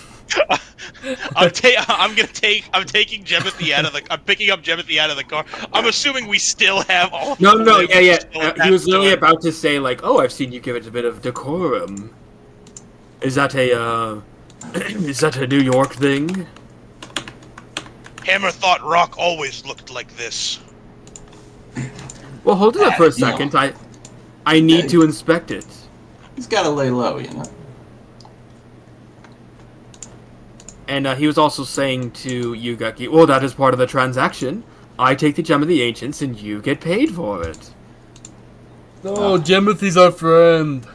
I'm taking Gemothy out of the. I'm picking up Gemothy out of the car. I'm assuming we still have all. Of No, the yeah. labels still He attached was to literally it. about to say, like, "Oh, I've seen you give it a bit of decorum." Is that a, is that a New York thing? Hammer thought Rock always looked like this. Well, hold it up for a No. second. I need to inspect it. He's got to lay low, you know. And he was also saying to Yugaki, well, that is part of the transaction. I take the Gem of the Ancients, and you get paid for it. No, Gemothy's our friend.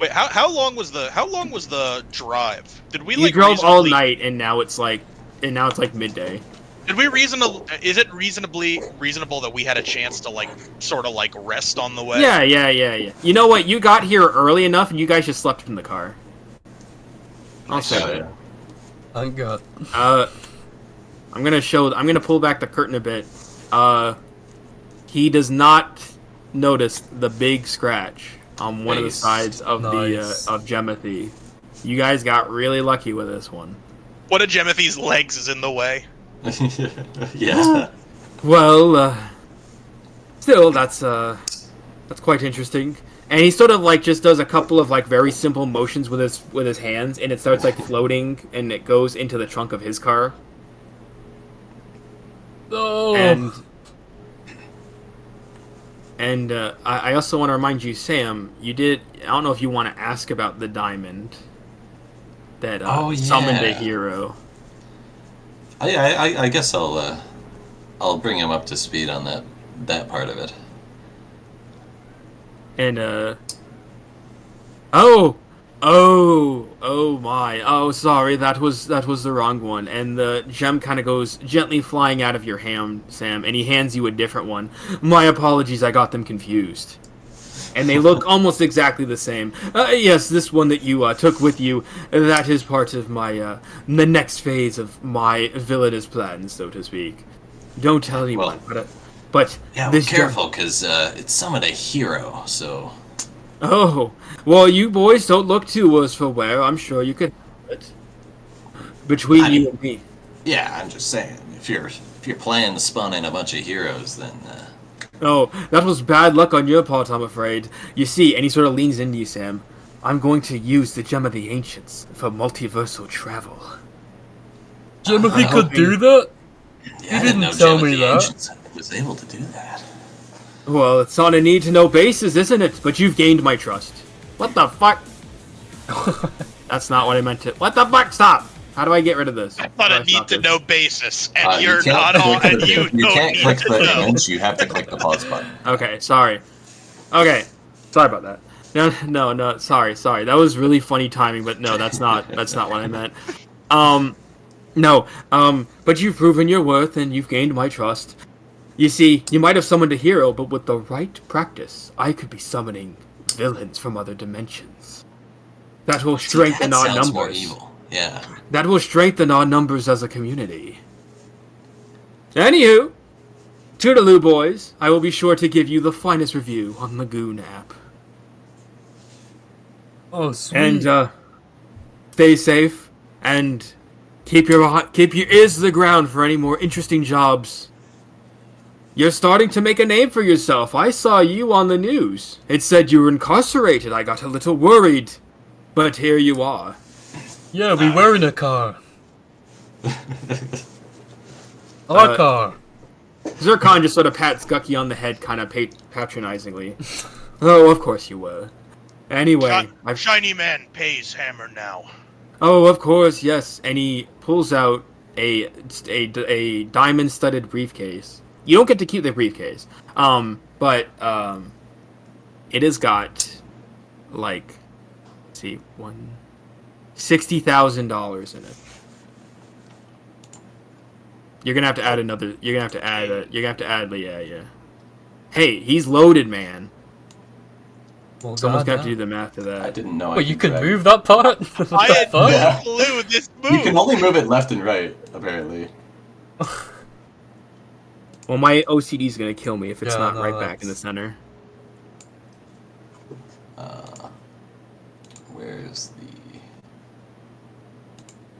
Wait, how long was the drive? Did we You like drove all reasonably- night, and now it's like midday. Did we is it reasonable that we had a chance to like sort of like rest on the way? Yeah. You know what? You got here early enough, and you guys just slept in the car. I'll say Oh, that. yeah. Thank God. I'm gonna pull back the curtain a bit. He does not notice the big scratch on one of the Nice. sides of Nice. of Gemothy. You guys got really lucky with this one. One of Gemothy's legs is in the way. Yeah. Well, still, that's quite interesting. And he sort of like just does a couple of like very simple motions with his hands, and it starts like floating, and it goes into the trunk of his car. No. And I also want to remind you, Sam, I don't know if you want to ask about the diamond that summoned a hero. I guess I'll bring him up to speed on that part of it. And oh my, sorry, that was the wrong one. And the gem kind of goes gently flying out of your hand, Sam, and he hands you a different one. My apologies, I got them confused. And they look almost exactly the same. Yes, this one that you took with you, that is part of my the next phase of my villainous plan, so to speak. Don't tell anyone, but Yeah, this careful, because it summoned a hero, so... Oh, well, you boys don't look too worse for wear. I'm sure you could handle it. Between you and me. Yeah, I'm just saying, if you're planning to spawn in a bunch of heroes, then... Oh, that was bad luck on your part, I'm afraid. You see, and he sort of leans into you, Sam. I'm going to use the Gem of the Ancients for multiversal travel. Gemothy could do that? Yeah, He didn't know tell Gemothy me that. Ancients was able to do that. Well, it's on a need-to-know basis, isn't it? But you've gained my trust. What the fuck? That's not what I meant to... What the fuck? Stop! How do I get rid of this? I thought How a do I stop this? need-to-know basis, and You you're can't not on, click and the- you you don't can't need click to the know. image, you have to click the pause button. Okay, sorry. Okay, sorry about that. No, sorry. That was really funny timing, but no, that's not what I meant. But you've proven your worth and you've gained my trust. You see, you might have summoned a hero, but with the right practice, I could be summoning villains from other dimensions. That will strengthen that our sounds numbers. more evil. Yeah. That will strengthen our numbers as a community. Anywho, toodaloo, boys. I will be sure to give you the finest review on the Goon app. Oh, sweet. And stay safe and keep your ears to the ground for any more interesting jobs. You're starting to make a name for yourself. I saw you on the news. It said you were incarcerated. I got a little worried, but here you are. Yeah, we were in a car. Our car. Zircon just sort of pats Gucky on the head, kind of patronizingly. Oh, of course you were. Anyway, Shiny Man pays hammer now. Oh, of course, yes. And he pulls out a diamond-studded briefcase. You don't get to keep the briefcase, but it has got like, let's see, $60,000 in it. You're gonna have to add another. You're gonna have to add. Yeah. Hey, he's loaded, man. Well, Someone's God, got to do the math to that. I didn't know. Wait, you can move that part? What I the had fuck? no clue this move. You can only move it left and right, apparently. Well, my OCD's gonna kill me if it's Yeah, not no, right back in the that's- center. Where's the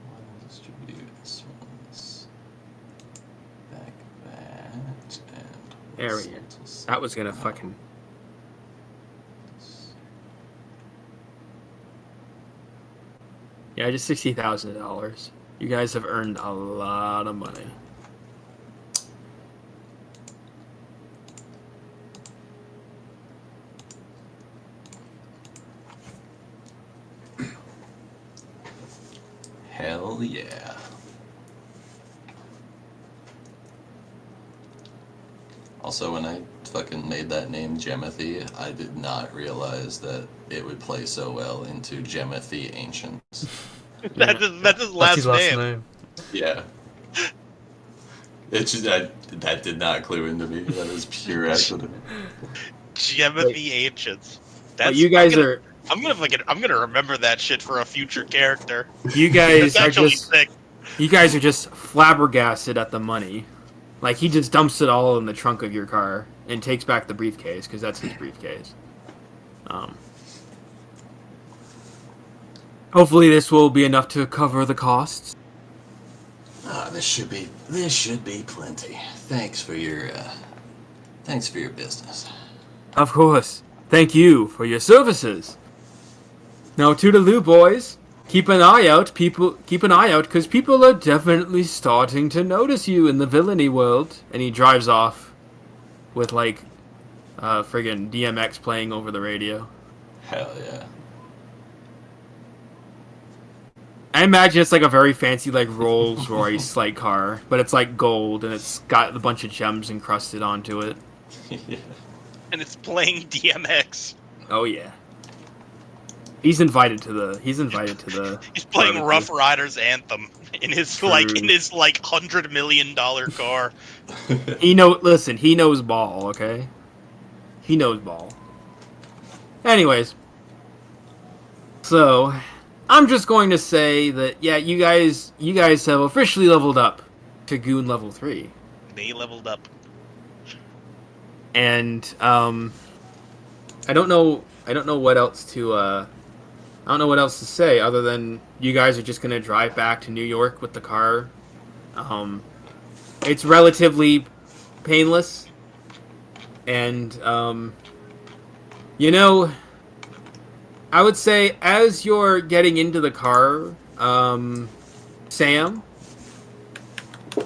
one distribute? This one's back that and There we go. That was gonna fucking. Yeah, just $60,000. You guys have earned a lot of money. Hell yeah. Also, when I fucking made that name Gemothy, I did not realize that it would play so well into Gemothy Ancients. That's his last name. Yeah. It's just, that did not clue into me. That is pure accident. Gemothy Ancients. That's, you guys are. I'm gonna remember that shit for a future character. You guys are just. Sick. You guys are just flabbergasted at the money. Like, he just dumps it all in the trunk of your car and takes back the briefcase, because that's his briefcase. Hopefully this will be enough to cover the costs. This should be plenty. Thanks for your business. Of course. Thank you for your services. Now, toodaloo, boys. Keep an eye out, because people are definitely starting to notice you in the villainy world. And he drives off with, like, friggin' DMX playing over the radio. Hell yeah. I imagine it's like a very fancy, like, Rolls Royce, like, car. But it's, like, gold, and it's got a bunch of gems encrusted onto it. Yeah. And it's playing DMX. Oh, yeah. He's invited to the. He's playing Rough Riders Anthem in his $100 million car. He knows ball, okay? He knows ball. Anyways. So, I'm just going to say that, yeah, you guys have officially leveled up to Goon level 3. They leveled up. And, I don't know what else to, I don't know what else to say other than you guys are just going to drive back to New York with the car. It's relatively painless. And, I would say as you're getting into the car, Sam,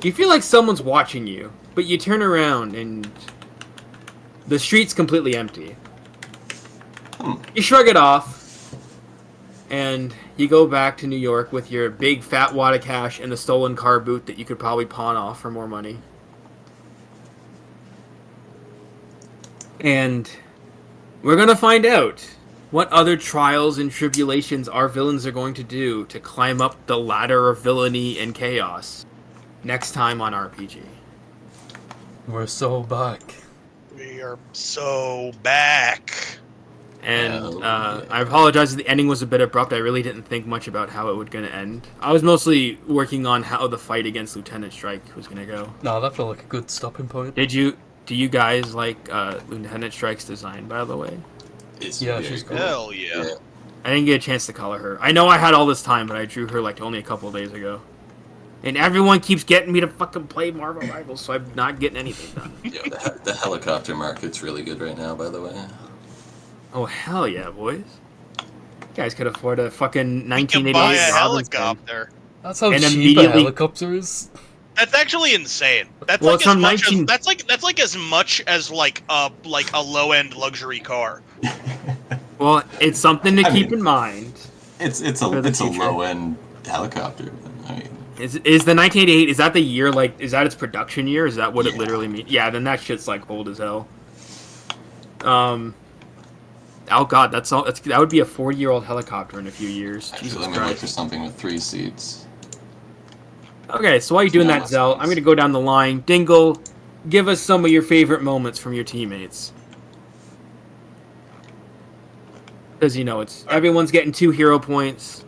you feel like someone's watching you, but you turn around and the street's completely empty. You shrug it off. And you go back to New York with your big fat wad of cash and a stolen car boot that you could probably pawn off for more money. And we're going to find out what other trials and tribulations our villains are going to do to climb up the ladder of villainy and chaos next time on RPG. We're so back. We are so back. And I apologize if the ending was a bit abrupt. I really didn't think much about how it was going to end. I was mostly working on how the fight against Lieutenant Strike was going to go. No, that felt like a good stopping point. Do you guys like Lieutenant Strike's design, by the way? Yeah, she's cool. Hell yeah. I didn't get a chance to color her. I know I had all this time, but I drew her like only a couple of days ago. And everyone keeps getting me to fucking play Marvel Rivals, so I'm not getting anything done. Yo, the helicopter market's really good right now, by the way. Oh, hell yeah, boys. You guys could afford a fucking 1988 buy a Robinson. helicopter. That's how And cheap a immediately- helicopter is. That's actually insane. That's Well, like it's as from much 19 as that's like as much as like a low end luxury car. Well, it's something to keep in mind. It's For the a future. low end helicopter. I mean, Is the 1988, is that the year, like, is that its production year? Is that what it literally means? Yeah, then that shit's, like, old as hell. Oh god, that would be a 40-year-old helicopter in a few years. actually, Jesus let me look Christ. for something with 3 seats. Okay, so while you're doing No, that, that's Zell, nice. I'm going to go down the line. Dingle, give us some of your favorite moments from your teammates. Because, it's everyone's getting 2 hero points.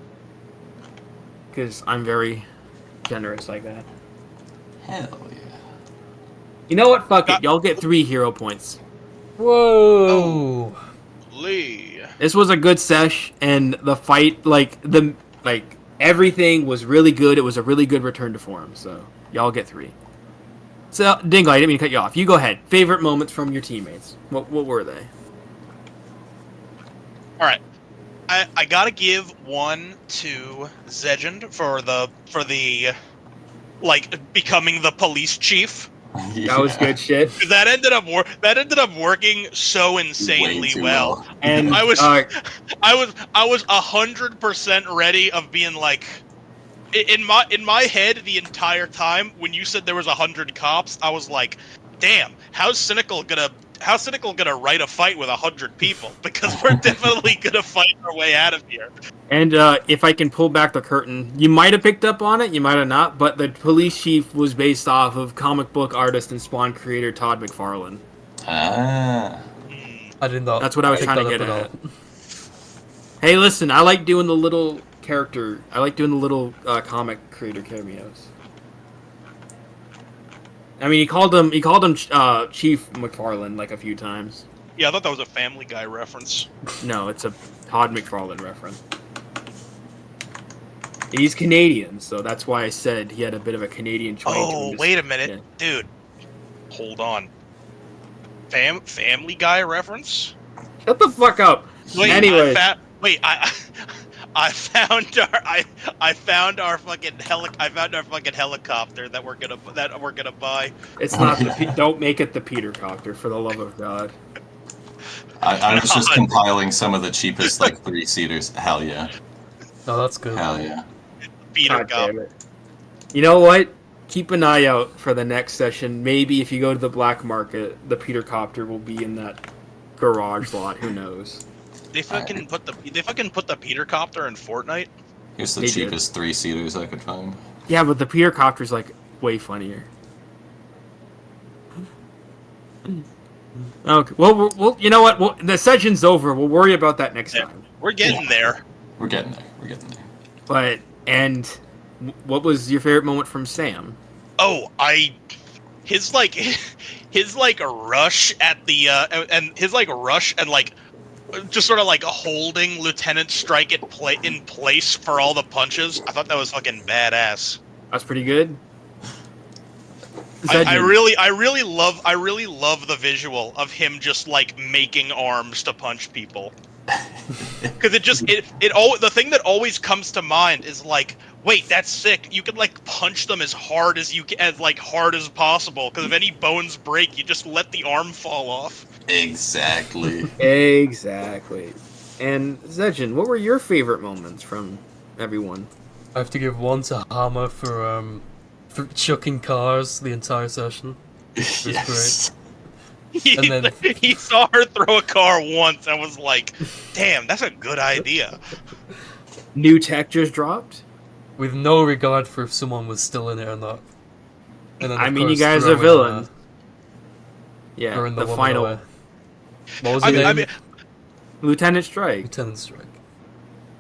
Because I'm very generous like that. Hell yeah. You know what? Fuck it. Y'all get 3 hero points. Whoa! Lee. This was a good sesh, and the fight, everything was really good. It was a really good return to form, so y'all get 3. So, Dingle, I didn't mean to cut you off. You go ahead. Favorite moments from your teammates. What were they? All right. I gotta give one to Zegend for the becoming the police chief. That was good shit. 'Cause that ended up working so insanely Way too well. And I was 100% ready of being like, in my head the entire time when you said there was 100 cops, I was like, damn, how's cynical gonna write a fight with 100 people? Because we're definitely gonna fight our way out of here. And if I can pull back the curtain, you might have picked up on it, you might have not, but the police chief was based off of comic book artist and Spawn creator Todd McFarlane. Ah. I did not. That's what I was pick trying to that get up at. Hey, listen, I like doing the little character. I like doing the little comic creator cameos. I mean, he called him Chief McFarlane like a few times. Yeah, I thought that was a Family Guy reference. No, it's a Todd McFarlane reference. He's Canadian, so that's why I said he had a bit of a Canadian twang to him. Oh, wait a minute, dude. Hold on. Family Guy reference? Shut the fuck up. Wait, Anyway, I found our fucking helicopter that we're gonna buy. it's not the don't make it the Peter Copter, for the love of God. I was just compiling some of the cheapest, like, 3-seaters. Hell yeah. No, that's good. Hell yeah. Peter God Cop. damn it. You know what? Keep an eye out for the next session. Maybe if you go to the black market, the Peter Copter will be in that garage lot. Who knows? They fucking put the Peter Copter in Fortnite. Here's the They did. cheapest 3-seaters I could find. Yeah, but the Peter Copter's like way funnier. Okay. Well, you know what? The session's over. We'll worry about that next Yeah. time. We're getting there. We're getting there. We're getting there. But what was your favorite moment from Sam? Oh, his rush at the and his like rush and like just sort of like holding Lieutenant Strike in place for all the punches. I thought that was fucking badass. That's pretty good. I really love the visual of him just like making arms to punch people. Because the thing that always comes to mind is like, wait, that's sick. You can like punch them as hard as possible. Because if any bones break, you just let the arm fall off. Exactly. Exactly. And Zedjin, what were your favorite moments from everyone? I have to give one to Hammer for chucking cars the entire session. It was great. And then He saw her throw a car once and was like, damn, that's a good idea. New tech just dropped? with no regard for if someone was still in it or not. And then, I of mean, you course, guys are throwing, villains. Yeah, throwing the woman final. away. What was the name? Lieutenant Strike. Lieutenant Strike.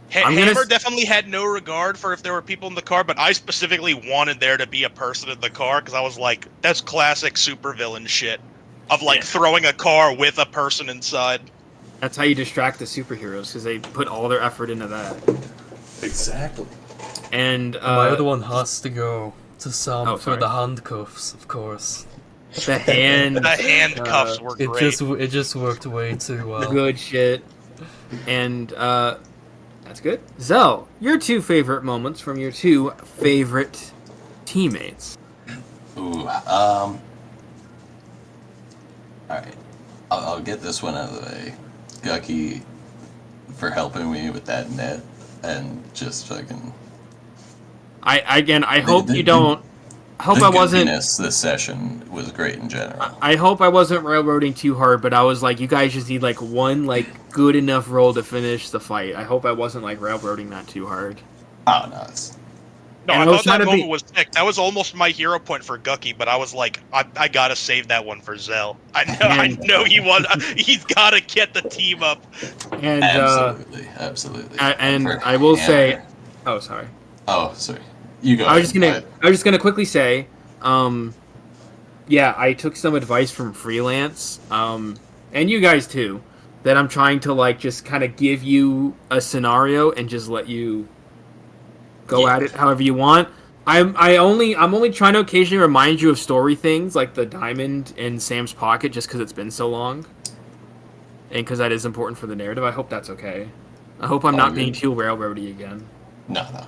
Hammer definitely had no regard for if there were people in the car, but I specifically wanted there to be a person in the car because I was like, that's classic supervillain shit. Of like throwing a car with a person inside. That's how you distract the superheroes because they put all their effort into that. Exactly. And My other one has to go to Sam for sorry. the handcuffs, of course. the hand, The handcuffs were great. It just worked way too well. good shit, and that's good. Zell, your two favorite moments from your two favorite teammates. Ooh, alright. I'll get this one out of the way. Gucky for helping me with that net and just fucking... I hope you don't... I hope I wasn't... This session was great in general. I hope I wasn't railroading too hard, but I was like, you guys just need like one like good enough roll to finish the fight. I hope I wasn't like railroading that too hard. Oh, no, it's... No, And I I was thought trying that to moment be- was sick. That was almost my hero point for Gucky, but I was like, I gotta save that one for Zell. I know he wants. He's gotta get the team up. And Absolutely. and For I will Hammer- say, oh sorry. Oh, sorry. You go. I was ahead. just gonna quickly say, yeah, I took some advice from Freelance, and you guys too, that I'm trying to like just kind of give you a scenario and just let you go at it however you want. I'm only trying to occasionally remind you of story things like the diamond in Sam's pocket, just because it's been so long, and because that is important for the narrative. I hope that's okay. I hope I'm not being too railroady again. No. Oh,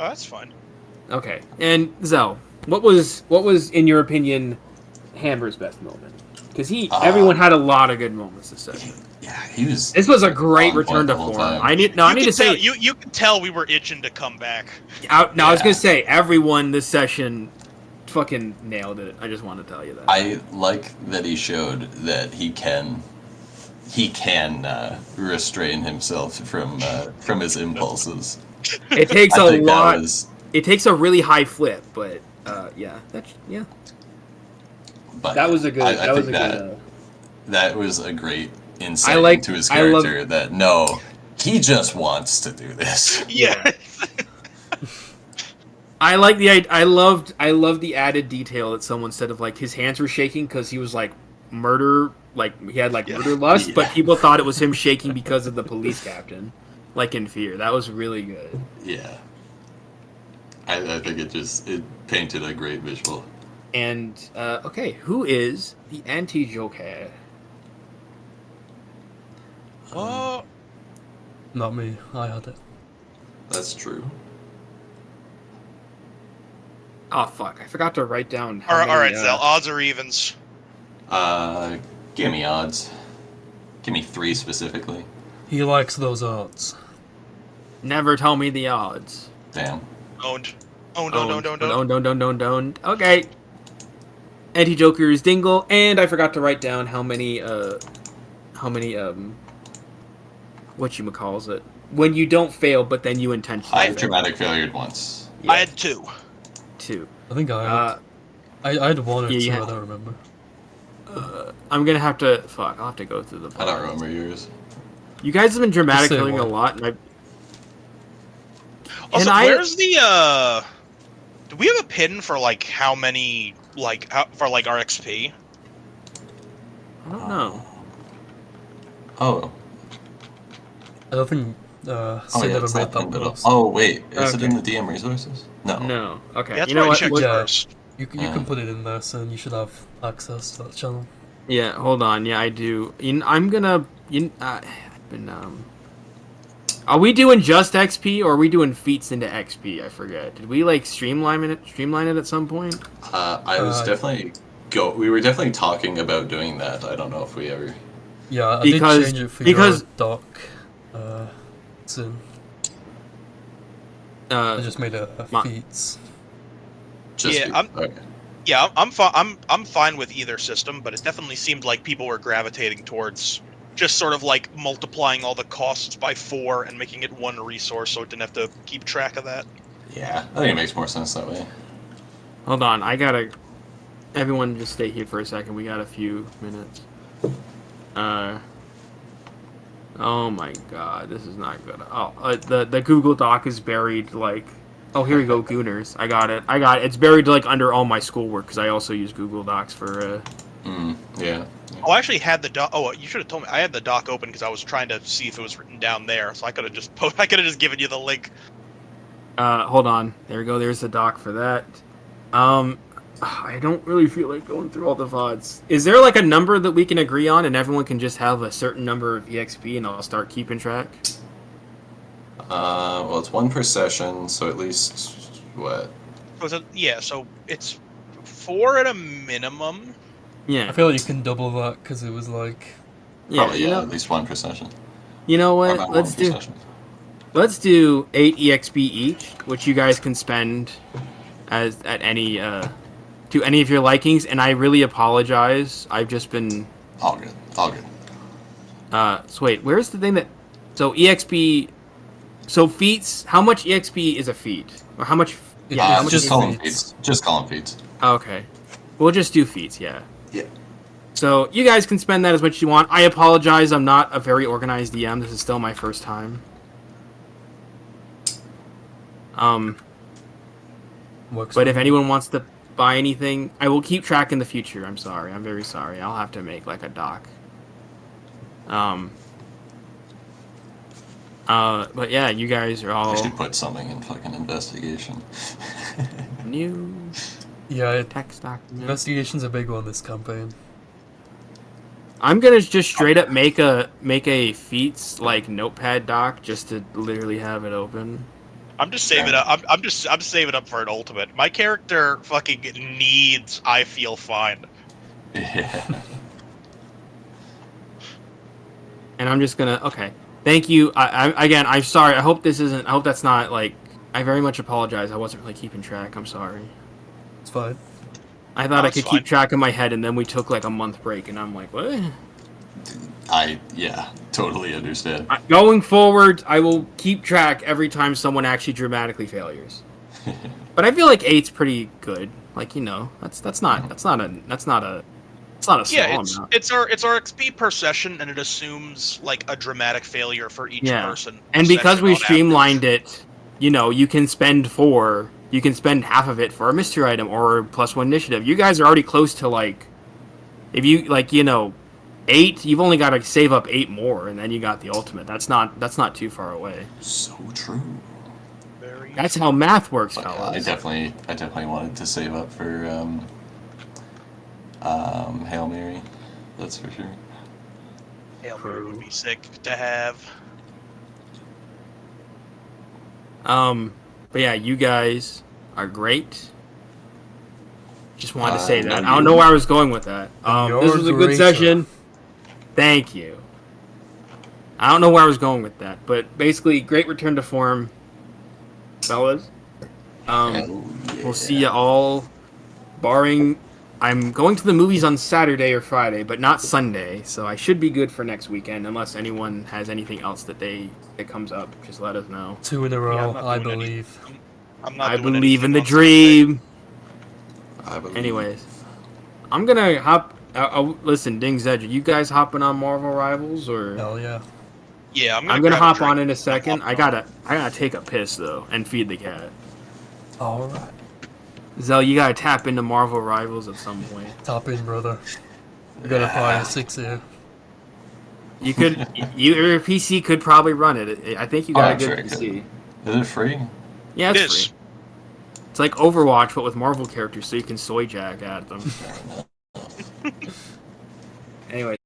that's fine. Okay, and Zell, what was in your opinion Hammer's best moment? Because everyone had a lot of good moments this session. Yeah, he was... This was a great on return point to the whole form. time. I need to say you can tell we were itching to come back. I was gonna say everyone this session fucking nailed it. I just want to tell you that. I like that he showed that he can restrain himself from his impulses. It takes I a think lot. that was, It takes a really high flip, but yeah, yeah. but That was a good. I that was think a that good. that was a great insight I like- into his I love- character. That no, he just wants to do this. Yeah. I like the. I loved the added detail that someone said of like his hands were shaking because he was like murder. Like he had like murder lust, but people thought it was him shaking because of the police captain, like in Fear. That was really good. Yeah. I think it painted a great visual. And okay, who is the anti-Joker? Oh, Not me. I had it. That's true. Oh fuck! I forgot to write down. all How right, many, Zell. Odds or evens? Give me odds. Give me 3 specifically. He likes those odds. Never tell me the odds. Damn. Owned. Owned. Okay. Anti-Joker is Dingle, and I forgot to write down how many whatchamacalls it. When you don't fail, but then you intentionally I've fail. dramatic failured once. Yeah, I had 2. 2. I think I had 1 or yeah, 2. you I had- don't remember. I'm gonna have to. Fuck, I'll have to go through the. I don't remember yours. You guys have been dramatic Just say killing a one. lot, and I. Also, I- where's the do we have a pin for like how many for like our XP? I don't know. Oh. I don't think Oh, Sid yeah, ever it's made not that pinned at all. post. Oh, wait. Is it Okay. in the DM resources? No. No. Okay. Yeah, that's you know why I what? checked Look- Yeah. first. You can put it in there, so you should have access to that channel. Yeah. Hold on. Yeah, I do. I'm gonna. I've been. Are we doing just XP or are we doing feats into XP? I forget. Did we like streamline it at some point? I was definitely we were definitely talking about doing that. I don't know if we ever. Yeah, I Because- did change it for because- your doc soon. I just made a Ma- feats. Just Yeah, okay. Yeah, I'm fine with either system, but it definitely seemed like people were gravitating towards just sort of like multiplying all the costs by 4 and making it one resource, so it didn't have to keep track of that. Yeah, I think it makes more sense that way. Hold on. I gotta. Everyone, just stay here for a second. We got a few minutes. Oh my god, this is not good. Oh, the Google Doc is buried like. Oh, here we go, Gooners. I got it. It's buried like under all my schoolwork because I also use Google Docs for. Yeah. Oh, I actually had the doc. Oh, you should have told me. I had the doc open because I was trying to see if it was written down there, so I could have just given you the link. Hold on. There we go. There's the doc for that. I don't really feel like going through all the VODs. Is there like a number that we can agree on and everyone can just have a certain number of EXP and I'll start keeping track? Well, it's 1 per session, so at least what? So it's 4 at a minimum. Yeah. I feel like you can double that because it was like Yeah, Probably, you know, at least 1 per session. you know Or what? about Let's 1 per do session. let's do 8 EXP each, which you guys can spend as at any to any of your likings. And I really apologize. I've just been All good. All good. So wait, where's the thing that? So EXP. So feats. How much EXP is a feat? Or how much? Yeah, how it's much Just is- call them feats. feats. Just call them feats. Okay. We'll just do feats. Yeah. Yeah. So you guys can spend that as much as you want. I apologize. I'm not a very organized DM. This is still my first time. works. But for if me. anyone wants to buy anything, I will keep track in the future. I'm sorry. I'm very sorry. I'll have to make like a doc. But yeah, you guys are I all should put something in fucking investigation. new Yeah, text document. investigation's a big one this campaign. I'm gonna just straight up make a feats like notepad doc just to literally have it open. I'm just saving up. I'm saving up for an ultimate. My character fucking needs. I feel fine. Yeah. And I'm just gonna okay. Thank you. Again, I'm sorry. I hope this isn't. I hope that's not like. I very much apologize. I wasn't really keeping track. I'm sorry. It's fine. I thought I That's could fine. keep track in my head, and then we took like a month break, and I'm like, what? Yeah, totally understand. Going forward, I will keep track every time someone actually dramatically failures. But I feel like 8's pretty good. Like, you know, that's not a small Yeah, amount. it's our XP per session, and it assumes like a dramatic failure for each person. And because session we on streamlined average. it, you know, you can spend half of it for a mystery item or +1 initiative. You guys are already close to like, if you like, you know, 8. You've only got to save up 8 more, and then you got the ultimate. That's not too far away. So true. Very That's how math works, But, fellas. I definitely wanted to save up for Hail Mary. That's for sure. Hail Mary would be sick to have. But yeah, you guys are great. Just wanted to say that. no, I don't know where I was going with that. This was a good greater. session. Thank you. I don't know where I was going with that, but basically, great return to form, fellas. We'll see you all, barring... I'm going to the movies on Saturday or Friday, but not Sunday, so I should be good for next weekend, unless anyone has anything else that comes up. Just let us know. 2 in a row, I'm not I doing believe. I'm not I doing believe in the anything on dream. I believe. Anyways, I'm gonna hop. Listen, Ding Zedge, are you guys hopping on Marvel Rivals or? Hell yeah. Sunday. Yeah, I'm I'm gonna gonna grab a hop drink. on in a second. I'm I gotta take a piss though and feed the cat. Alright. Zell, you gotta tap into Marvel Rivals at some point. Top in, brother. We got a Fire 6 here. You could, your PC could probably run it. I think you got a I'm good sure it PC. Is it free? Yeah, It it's is. free. It's like Overwatch, but with Marvel characters, so you can soy jack at them. Anyway.